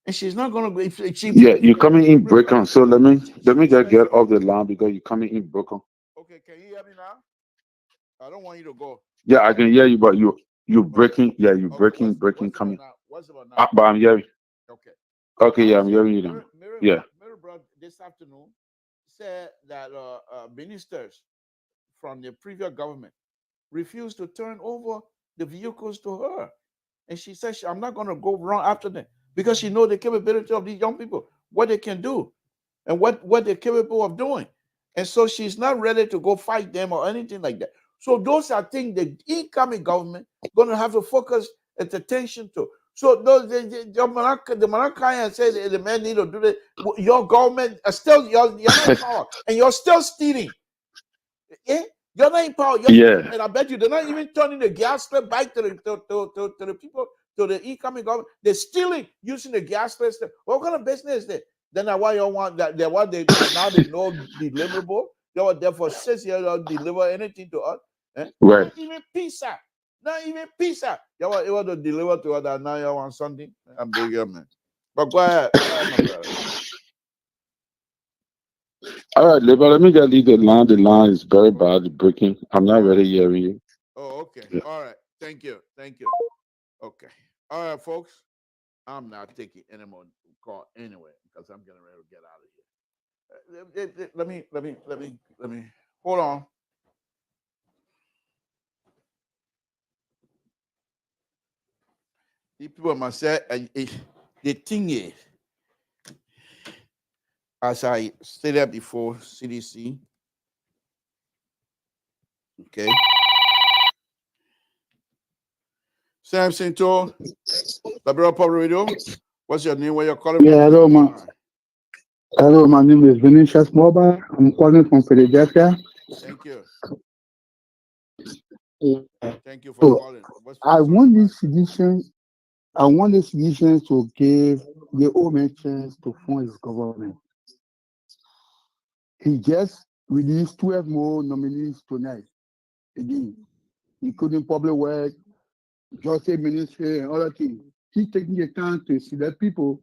And she's not going to go. Yeah, you're coming in broken. So let me just get off the line because you're coming in broken. Okay, can you hear me now? I don't want you to go. Yeah, I can hear you, but you breaking. Yeah, you breaking coming. What's about now? But I'm hearing. Okay. Okay, yeah, I'm hearing you now. Yeah. Mirabal this afternoon said that ministers from the previous government refused to turn over the vehicles to her. And she said, I'm not going to go wrong after them because she knows the capability of these young people, what they can do and what they're capable of doing. And so she's not ready to go fight them or anything like that. So those are things the incoming government going to have to focus its attention to. So those the Malachi said the men need to do that. Your government are still you're not in power and you're still stealing. Eh? You're not in power. Yeah. And I bet you they're not even turning the gas slip back to the people, to the incoming government. They're stealing using the gas slip. What kind of business is that? Then why you want that? They what they now they know deliverable. They were there for 6 years to deliver anything to us. Eh? Right. Not even pizza. Not even pizza. You want to deliver to us that now you want something. I'm bigger man. But go ahead, my brother. All right, Libra, let me just leave the line. The line is very bad, it's breaking. I'm not ready hearing you. Oh, okay. Yeah. All right. Thank you. Okay. All right, folks. I'm not taking any more call anyway because I'm getting ready to get out of here. Let me hold on. The people must say the thing is, as I stated before, CDC. Okay. Samson to Liberia Public Radio. What's your name? Where you're calling Yeah, from? hello, my name is Vinicius Mobile. I'm calling from Philadelphia. Thank you. Yeah. Thank you for So calling. I What's on want your mind? this sedition. I want the sedition to give the old man chance to fund his government. He just released 12 more nominees tonight. Again, including public work, justice ministry, and other things. He's taking the time to select people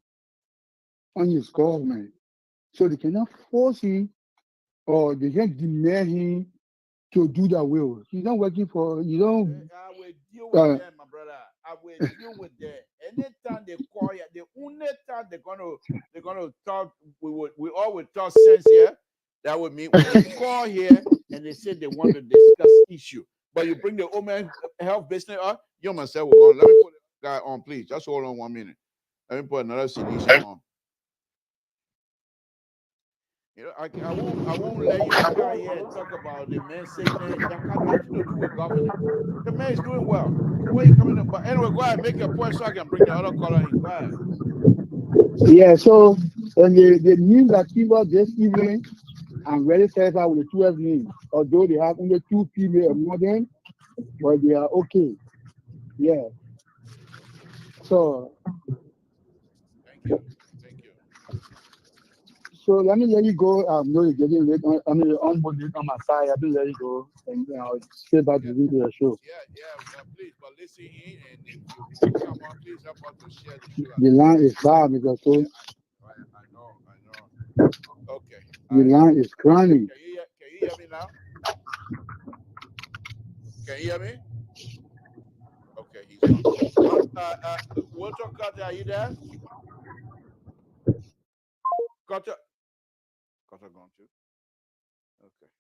on his government. So they cannot force him or they can't demand him to do their will. He's not working for, you don't. I will deal with them, my brother. I will deal with them. Anytime they call you, the only time they're gonna talk, we always talk sense here. That would mean when they call here and they say they want to discuss issue. But you bring the woman health business up, you myself will go. Let me put the guy on, please. Just hold on 1 minute. Let me put another solution on. You know, I won't let you guy here talk about the man sickness. That got nothing to do with government. The man is doing well. So where you coming up? But anyway, go ahead, make your point so I can bring the other caller in. Go ahead. Yeah, so the news that came out this evening, I'm very satisfied with the 12 names. Although they have only 2 female among them, but they are okay. Yeah. So Thank you. Thank you. so let me let you go. No, you're getting late. On board late on my side. I'll let you go, and I'll stay back to do the show. Please, but listen in, and if you come on, please help us to share the show. The line is bad because Yeah, so I know. Okay. the line is crying. Can you hear me now? Can you hear me? Okay, he's gone. Walter Carter, are you there? Carter gone too. Okay.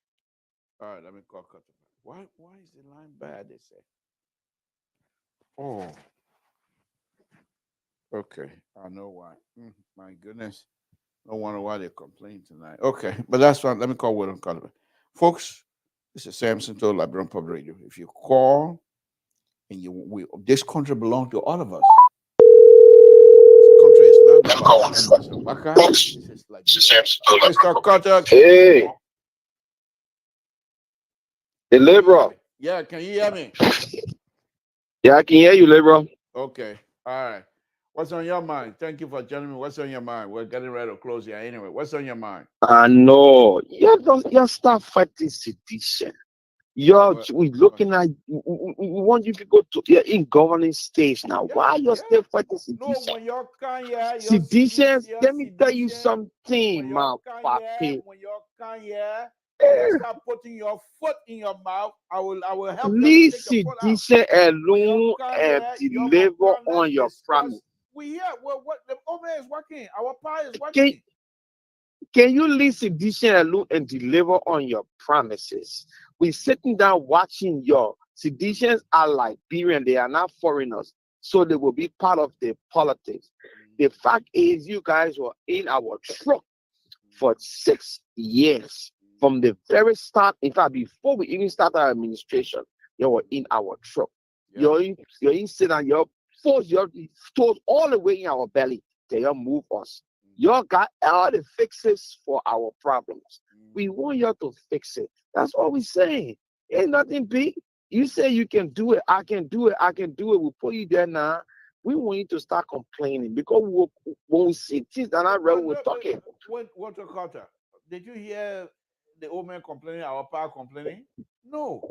All right, let me call Carter. Why is the line bad? They say. Oh, okay. I know why. My goodness. I wonder why they complain tonight. Okay, but that's fine. Let me call William Cullivan. Folks, this is Samson to Liberian Public Radio. If you call and this country belongs to all of us. This country is not belongs to Baka. This is like Mr. Carter. Hey, hey, Libra. Yeah, can you hear me? Yeah, I can hear you, Libra. Okay, all right. What's on your mind? Thank you for joining me. What's on your mind? We're getting ready to close here anyway. What's on your mind? I know. You start fighting sedition. We looking at we want you to go to you're in governing stage now. Why you still fighting sedition? No, when you're Kanye, Sedition, let me tell you something, my papi. When you're Kanye, start putting your foot in your mouth. I will help you. Leave sedition alone and deliver on your promise. We hear what the Omen is working. Our power is working. Can you leave sedition alone and deliver on your promises? We're sitting down watching your seditions are Liberian. They are not foreigners. So they will be part of the politics. The fact is you guys were in our truck for 6 years. From the very start, in fact, before we even started our administration, you were in our truck. Yeah. You're in sitting, you're forced, you're stored all the way in our belly. They don't move us. You got all the fixes for our problems. We want you to fix it. That's all we're saying. Ain't nothing big. You say you can do it. I can do it. I can do it. We'll put you there now. We want you to start complaining because when we see things that are real, we're talking. Walter Carter, did you hear the old man complaining, our power complaining? No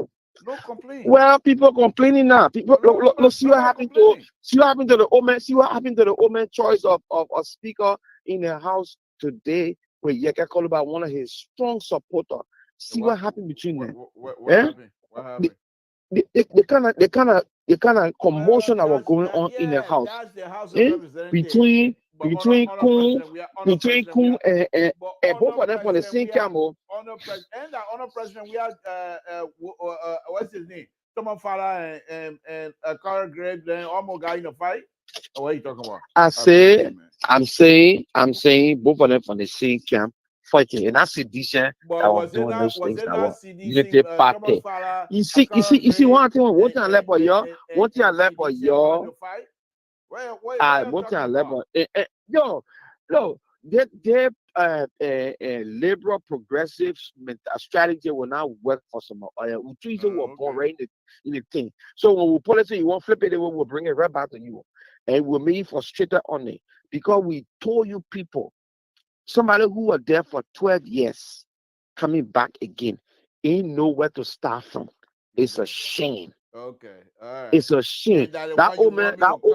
complaining. Well, people complaining now. People look, see what happened to the old man. See what happened to the old man choice of a speaker in the house today, where Yeka called about one of his strong supporters. See what happened between them. What happened? What happened? The kind of commotion that was going on in the house. Between Kun and both of them on the same camel. Honor President, we had what's his name? Thomas Farah and Carl Greg, then almost got in a fight. Oh, what are you talking about? I'm saying both of them from the same camp fighting, and that's sedition. I was doing those things now. Unity party. You see one thing I left for y'all. One thing I left for y'all. One thing I left for their liberal progressive strategy will not work for some oil. We were born right in the thing. So when we pull it, you won't flip it, we'll bring it right back to you, and we'll make you frustrated on it because we told you people. Somebody who was there for 12 years coming back again ain't nowhere to start from. It's a shame. Okay, all right. It's a shame. That old man talk to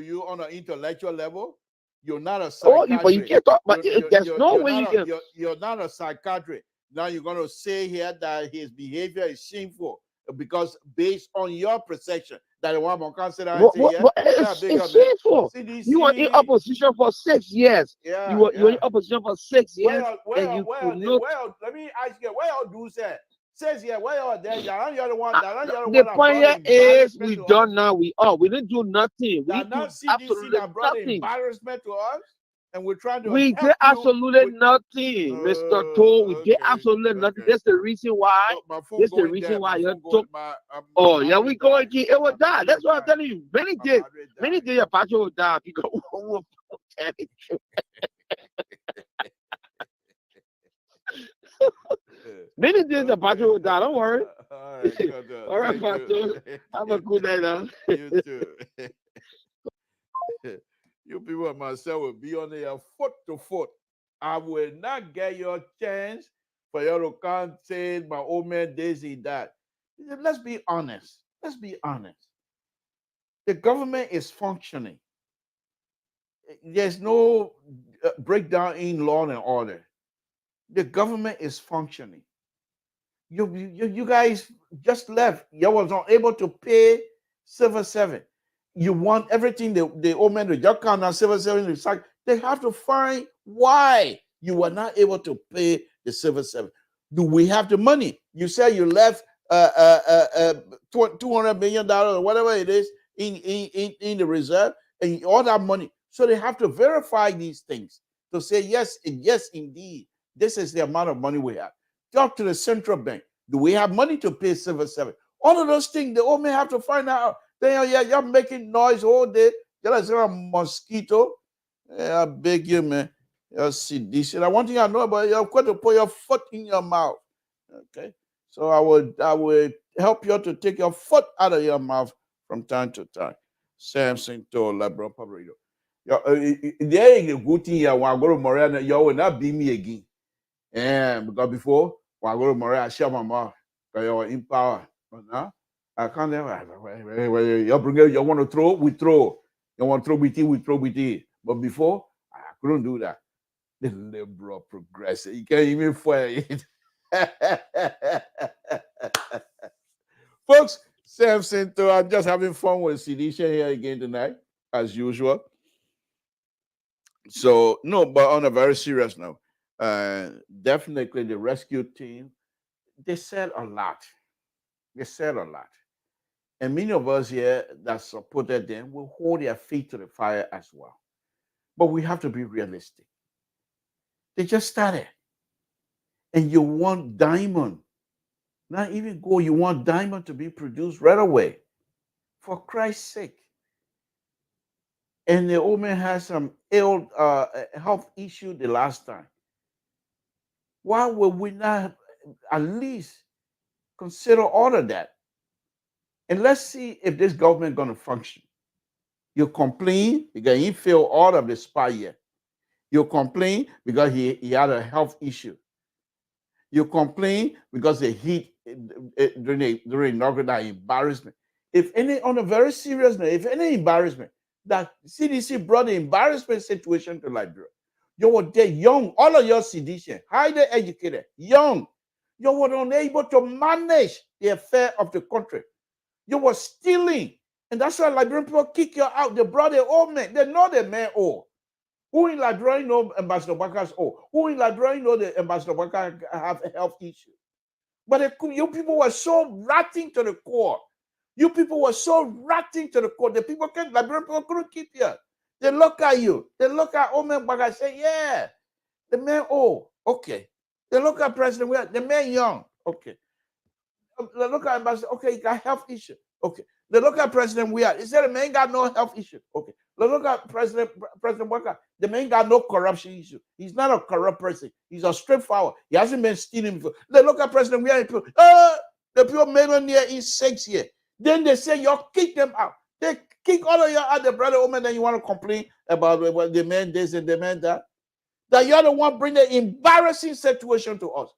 you on an intellectual level. You're not a psychiatrist. But you can't talk. But there's no way you can. You're not a psychiatrist. Now you're going to say here that his behavior is shameful because based on your perception. That one more consider it's shameful. You were in opposition for 6 years. Yeah, you were in opposition for 6 years. Let me ask you, where y'all do say? Says here, where y'all there? You're the one. The point is, we done now. We didn't do nothing. We did absolutely nothing. Embarrassment to us. And we're trying to. We did absolutely nothing, Mr. Toll. We did absolutely nothing. That's the reason why. That's the reason why you took. We go again. It will die. That's what I'm telling you. Many days your battery will die because. Many days the battery will die. Don't worry. All right, Pastor. Have a good night now. You too. You people and myself will be on there foot to foot. I will not get your chance for you to come say my old man Daisy that. Let's be honest. The government is functioning. There's no breakdown in law and order. The government is functioning. You guys just left. You was not able to pay Civil 7. You want everything the old man, the job count and Civil 7, they have to find why you were not able to pay the Civil 7. Do we have the money? You say you left $200 million or whatever it is in the reserve, and all that money. So they have to verify these things to say, yes, yes, indeed, this is the amount of money we have. Talk to the central bank. Do we have money to pay civil servants? All of those things, the old man have to find out. Then, yeah, you're making noise all day. You're like a mosquito. I beg you, man. You see this. And I want you to know about you're going to put your foot in your mouth. Okay. So I would help you to take your foot out of your mouth from time to time. Samson told Lebron Pabrito. There is a good thing here. When I go to Moria, you will not be me again. And because before, when I go to Moria, I share my mouth. Because you're in power. But now, I can't never. You bring it, you want to throw, we throw. You want to throw with it, we throw with it. But before, I couldn't do that. The liberal progressive. You can't even fire it. Folks, Samson, I'm just having fun with Sidisha here again tonight, as usual. So, no, but on a very serious note, definitely the rescue team, they said a lot. They said a lot. And many of us here that supported them will hold their feet to the fire as well. But we have to be realistic. They just started. And you want diamond, not even gold, you want diamond to be produced right away. For Christ's sake. And the old man has some ill health issue the last time. Why would we not at least consider all of that? And let's see if this government going to function. You complain because he failed all of the spy yet. You complain because he had a health issue. You complain because the heat during inaugural embarrassment. If any, on a very serious note, if any embarrassment, that CDC brought the embarrassment situation to Liberia. You were there young, all of your CDC, highly educated, young. You were unable to manage the affair of the country. You were stealing. And that's why Liberian people kick you out. They brought their old man. They know the man old. Who in Liberia know Ambassador Baka's old? Who in Liberia know the Ambassador Baka have a health issue? But you people were so ratting to the core. You people were so ratting to the core. The people Liberian people couldn't keep you. They look at you. They look at old man Baka and say, yeah, the man old. Okay. They look at President, the man young. Okay. They look at Ambassador, okay, he got health issue. Okay. They look at President Weir. He said the man got no health issue. Okay. They look at President Walker. The man got no corruption issue. He's not a corrupt person. He's a straightforward. He hasn't been stealing before. They look at President Weir and people, the people millionaire in 6 years. Then they say you kick them out. They kick all of you out, the brother woman, then you want to complain about the man this and the man that. That you're the one bring the embarrassing situation to us.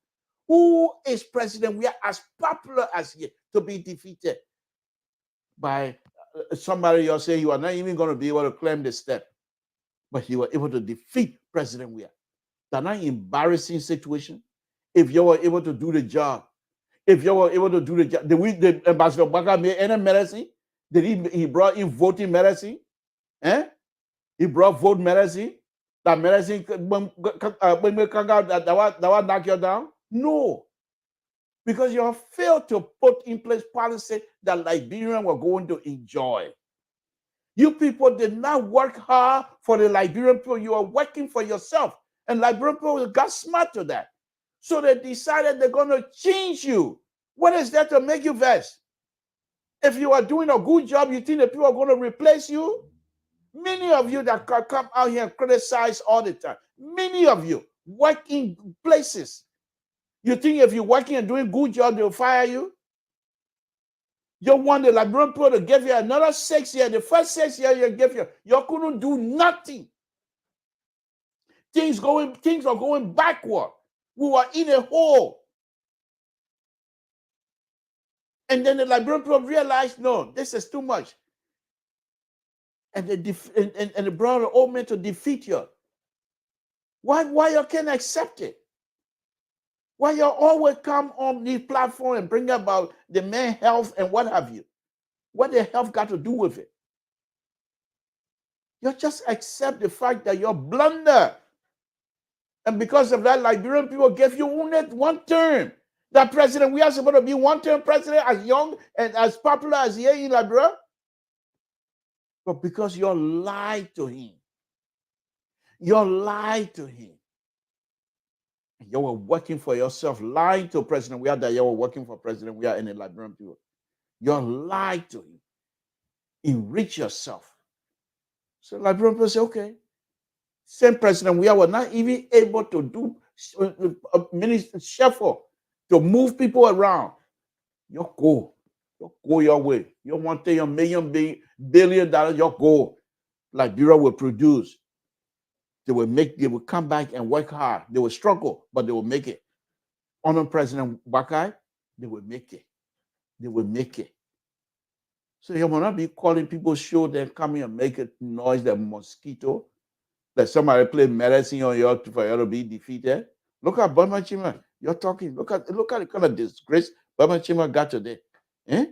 Who is President Weir as popular as he to be defeated by somebody you're saying you are not even going to be able to claim the step, but you were able to defeat President Weir. That's not an embarrassing situation. If you were able to do the job, did the Ambassador Baka make any medicine? Did he brought in voting medicine? He brought vote medicine. That medicine when we come out that will knock you down? No. Because you have failed to put in place policy that Liberians were going to enjoy. You people did not work hard for the Liberian people. You are working for yourself. And Liberian people got smart to that. So they decided they're going to change you. What is that to make you vexed? If you are doing a good job, you think the people are going to replace you? Many of you that come out here and criticize all the time, many of you work in places. You think if you're working and doing good job, they'll fire you? You want the Liberian people to give you another 6 years. The first 6 years you give you couldn't do nothing. Things are going backward. We were in a hole. And then the Liberian people realized, no, this is too much. And they brought an old man to defeat you. Why you can't accept it? Why you always come on the platform and bring about the man's health and what have you? What the health got to do with it? You just accept the fact that you're blunder. And because of that, Liberian people gave you only one term. That president, we are supposed to be one-term president as young and as popular as he is in Liberia. But because you lied to him, You lied to him. And you were working for yourself, lying to President We are that you were working for President We are in the Liberian people. You lied to him. Enrich yourself. So Liberian people say, okay. Same President We are were not even able to do minister shuffle to move people around. You go your way. You want to $1 billion, you go. Liberia will produce. They will come back and work hard. They will struggle, but they will make it. Under President Bakai, they will make it. They will make it. So you will not be calling people show them coming and make a noise, the mosquito, that somebody play medicine on you for you to be defeated. Look at Burma Chima. You're talking. Look at the kind of disgrace Burma Chima got today. Eh?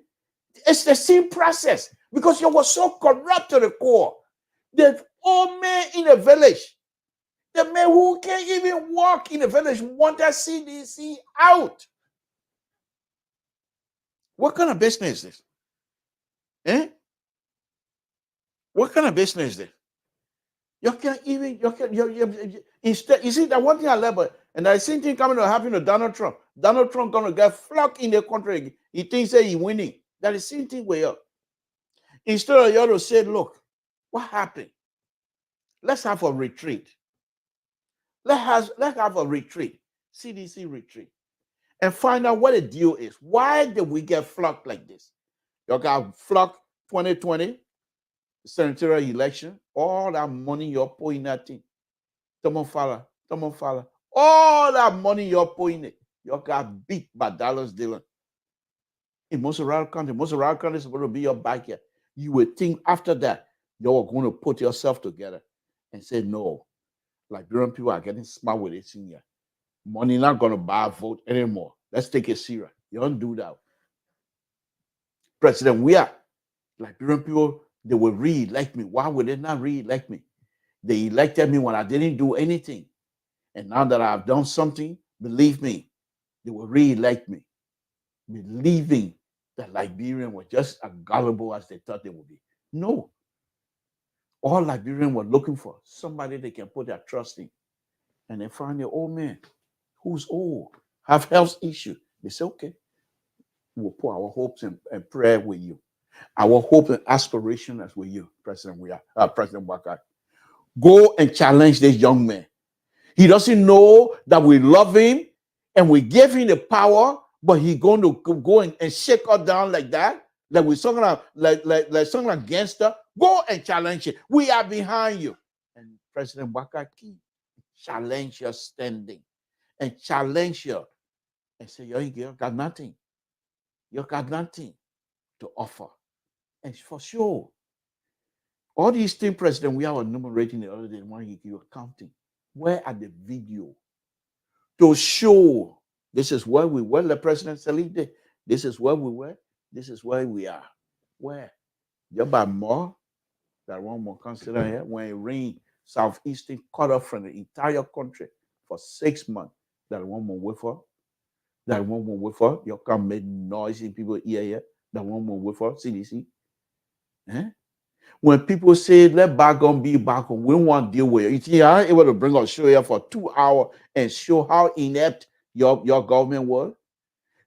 It's the same process because you were so corrupt to the core. The old man in the village, the man who can't even walk in the village, want that CDC out. What kind of business is this? Eh? What kind of business is this? You can't even, instead, you see that one thing I love, and the same thing coming to happen to Donald Trump. Donald Trump gonna get flocked in the country. He thinks that he's winning. That is the same thing with you. Instead of you to say, look, what happened? Let's have a retreat. Let's have a retreat, CDC retreat, and find out what the deal is. Why did we get flocked like this? You got flocked 2020, senatorial election, all that money you're pouring that thing. Tomofala. All that money you're pouring it, you got beat by Dallas Dillon. In most around country is supposed to be your backyard. You would think after that, you're going to put yourself together and say, no, Liberian people are getting smart with it in here. Money not going to buy a vote anymore. Let's take it serious. You don't do that. President We are Liberian people, they will re-elect me. Why would they not re-elect me? They elected me when I didn't do anything. And now that I've done something, believe me, they will re-elect me, believing that Liberians were just as gullible as they thought they would be. No. All Liberians were looking for somebody they can put their trust in. And they find the old man who's old, have health issues. They say, okay, we'll put our hopes and prayer with you. Our hope and aspiration is with you, President Wakai. Go and challenge this young man. He doesn't know that we love him and we give him the power, but he's going to go and shake us down like that. Like we're something like something like gangster. Go and challenge it. We are behind you. And President Wakai, challenge your standing and challenge you and say, you got nothing. You got nothing to offer. And for sure, all these things, President, we are enumerating the other day when you were counting. Where are the video to show this is where we were? The President said, this is where we were. This is where we are. Where? You're by more than one more consider here. When it rained, southeastern cut off from the entire country for 6 months. That one more wafer. That one more wafer. You come make noise in people here. That one more wafer. CDC. Eh? When people say let back on be back on, we don't want to deal with it. You are able to bring us show here for 2 hours and show how inept your government was.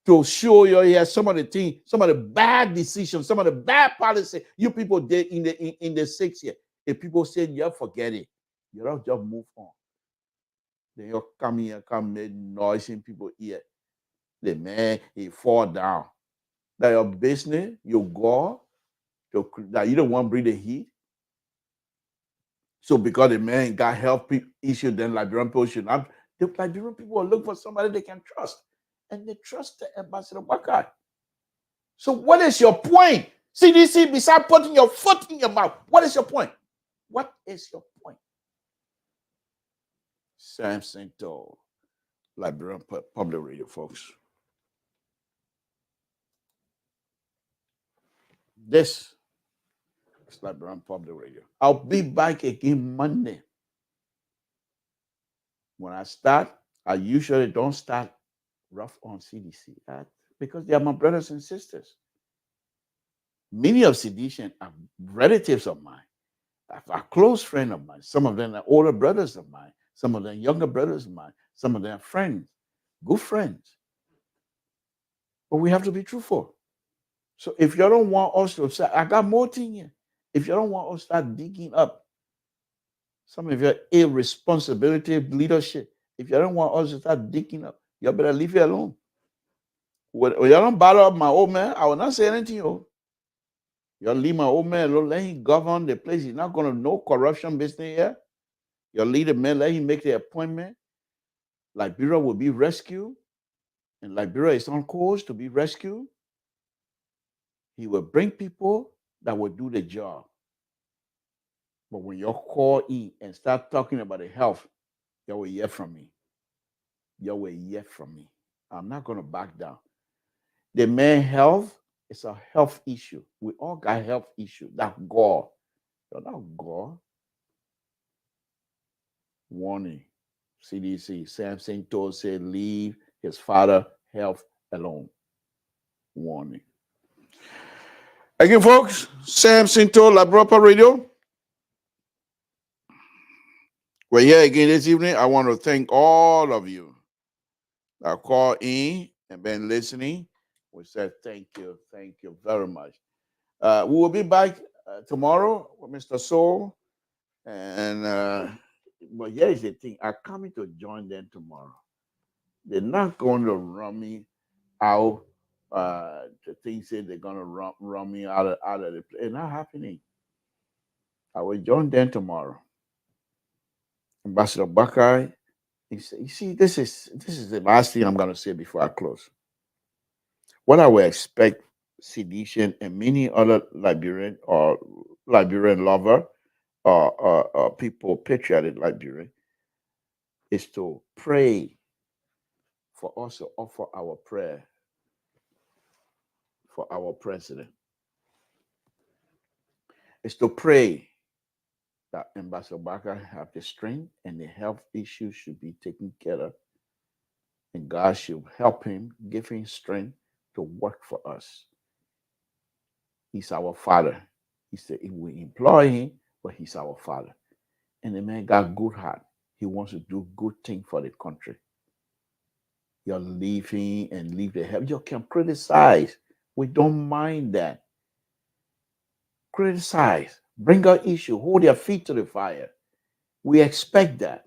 To show you here some of the things, some of the bad decisions, some of the bad policy you people did in the 6 years. If people say you forget it, you don't just move on. Then you come here, come make noise in people ear. The man he fall down. That your business, you go. That you don't want to bring the heat. So because the man got health issue, then Liberian people should not. The Liberian people will look for somebody they can trust. And they trust the Ambassador Wakai. So what is your point? CDC, besides putting your foot in your mouth, what is your point? What is your point? Samson told Liberian Public Radio, folks. This is Liberian Public Radio. I'll be back again Monday. When I start, I usually don't start rough on CDC because they are my brothers and sisters. Many of CDC are relatives of mine. are close friends of mine. Some of them are older brothers of mine. Some of them younger brothers of mine. Some of them are friends, good friends. But we have to be truthful. So if you don't want us to start, I got more things here. If you don't want us to start digging up some of your irresponsibility of leadership, if you don't want us to start digging up, you better leave it alone. When you don't bother up my old man, I will not say anything. Oh. You leave my old man alone, let him govern the place. He's not going to know corruption business here. You lead the man, let him make the appointment. Liberia will be rescued, and Liberia is on course to be rescued. He will bring people that will do the job. But when you call in and start talking about the health, you will hear from me. You will hear from me. I'm not going to back down. The man health is a health issue. We all got health issue. That gore. You're not gore. Warning. CDC. Samson told said leave his father health alone. Warning. Again, folks, Samson told La Bropa Radio. We're here again this evening. I want to thank all of you that called in and been listening. We said thank you very much. We will be back tomorrow with Mr. Soul. And but here's the thing: I'm coming to join them tomorrow. They're not going to run me out. The thing said they're going to run me out of the place. It's not happening. I will join them tomorrow. Ambassador Buckeye. You see, this is the last thing I'm going to say before I close. What I would expect Sedition and many other Liberian or Liberian lover or people patriotic Liberian is to pray for us to offer our prayer for our president. Is to pray that Ambassador Barker have the strength and the health issues should be taken care of. And God should help him, give him strength to work for us. He's our father. He said we employ him, but he's our father. And the man got good heart. He wants to do good thing for the country. You're leaving and leave the help. You can criticize. We don't mind that. Criticize. Bring out issue. Hold your feet to the fire. We expect that.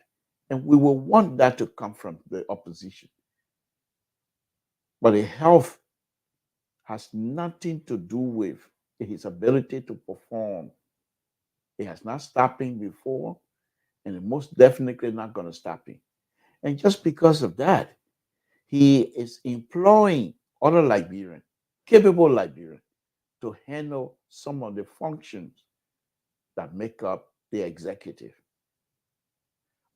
And we will want that to come from the opposition. But the health has nothing to do with his ability to perform. It has not stopped him before, and it most definitely not going to stop him. And just because of that, he is employing other Liberians, capable Liberians, to handle some of the functions that make up the executive.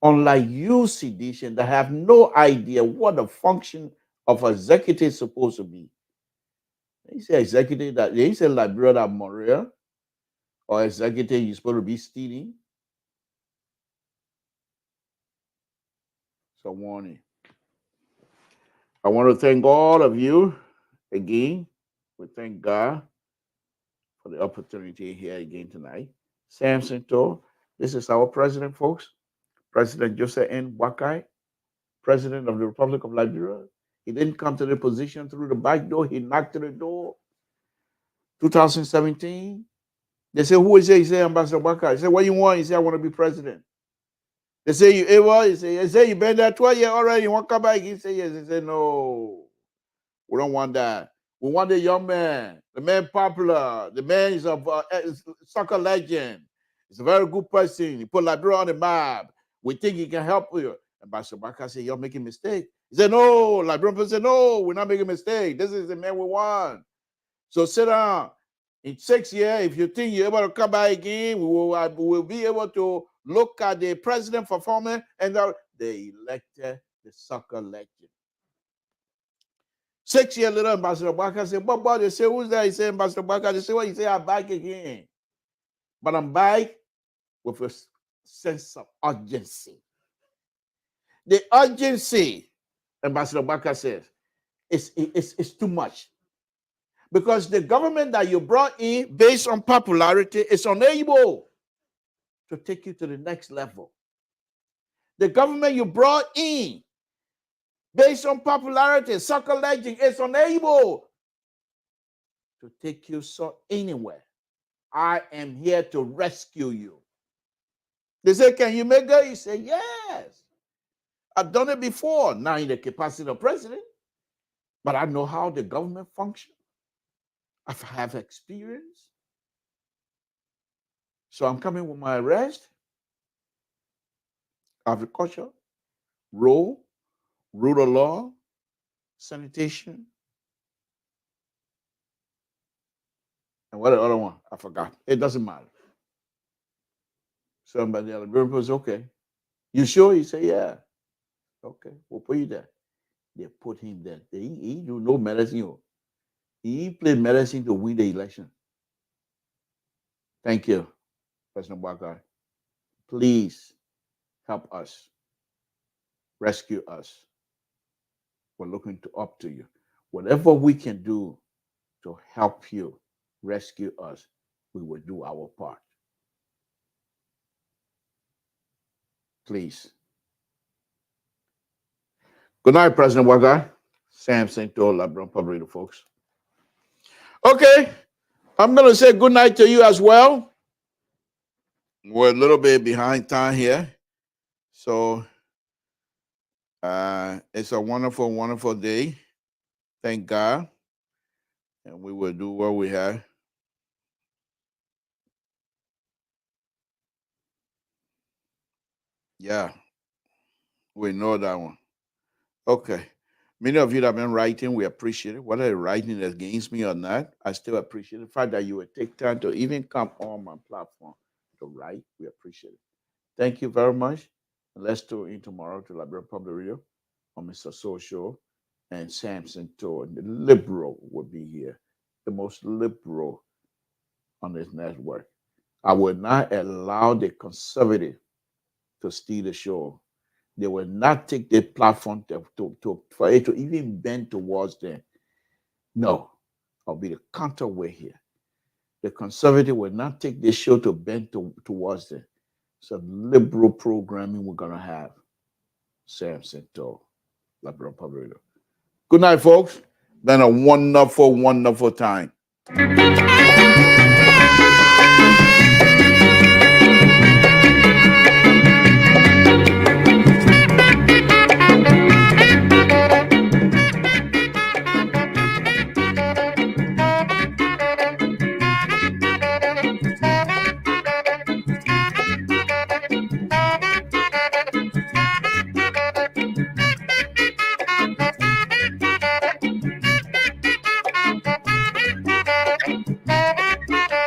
Unlike you, Sedition, that have no idea what the function of executive is supposed to be. They say executive that they say Liberia that Moria, or executive you're supposed to be stealing. So warning. I want to thank all of you again. We thank God for the opportunity here again tonight. Samson told, this is our president, folks. President Joseph N. Wakai, President of the Republic of Liberia. He didn't come to the position through the back door. He knocked at the door. 2017. They say, who is it? He said, Ambassador Wakai. He said, what you want? He said, I want to be president. They say, you ever? He said, you been there 12 years already. You want to come back? He said, yes. He said, no, we don't want that. We want the young man, the man popular. The man is a soccer legend. He's a very good person. He put Liberia on the map. We think he can help you. Ambassador Wakai said, you're making a mistake. He said, no. Liberian people said, no, we're not making a mistake. This is the man we want. So sit down. In 6 years, if you think you're able to come back again, we will be able to look at the president performance, and they elected the soccer legend. 6 years later, Ambassador Wakai said, but they say, who's that? He said, Ambassador Wakai. They say, well, he said, I'm back again. But I'm back with a sense of urgency. The urgency, Ambassador Wakai says, is too much. Because the government that you brought in based on popularity is unable to take you to the next level. The government you brought in, based on popularity, soccer legend, is unable to take you anywhere. I am here to rescue you. They say, can you make it? You say, yes. I've done it before, not in the capacity of president, but I know how the government functions. I have experience. So I'm coming with my arrest, agriculture, rule of law, sanitation, and what the other one? I forgot. It doesn't matter. Somebody else, was okay. You sure? He said, yeah. Okay, we'll put you there. They put him there. He do no medicine. He played medicine to win the election. Thank you, President Bwakar. Please help us. Rescue us. We're looking up to you. Whatever we can do to help you rescue us, we will do our part. Please. Good night, President Bwakar. Samson to all Liberian public folks. Okay, I'm going to say good night to you as well. We're a little bit behind time here. So it's a wonderful, wonderful day. Thank God. And we will do what we have. Yeah, we know that one. Okay. Many of you that have been writing, we appreciate it. Whether you're writing against me or not, I still appreciate the fact that you would take time to even come on my platform to write. We appreciate it. Thank you very much. And let's tune in tomorrow to Liberian Public Radio on Mr. Social and Samson Tour. The liberal will be here, the most liberal on this network. I will not allow the conservative to steal the show. They will not take the platform for it to even bend towards them. No, I'll be the counterweight here. The conservative will not take this show to bend towards them. It's a liberal programming we're going to have. Samson to Liberal Public Radio. Good night, folks. Been a wonderful, wonderful time.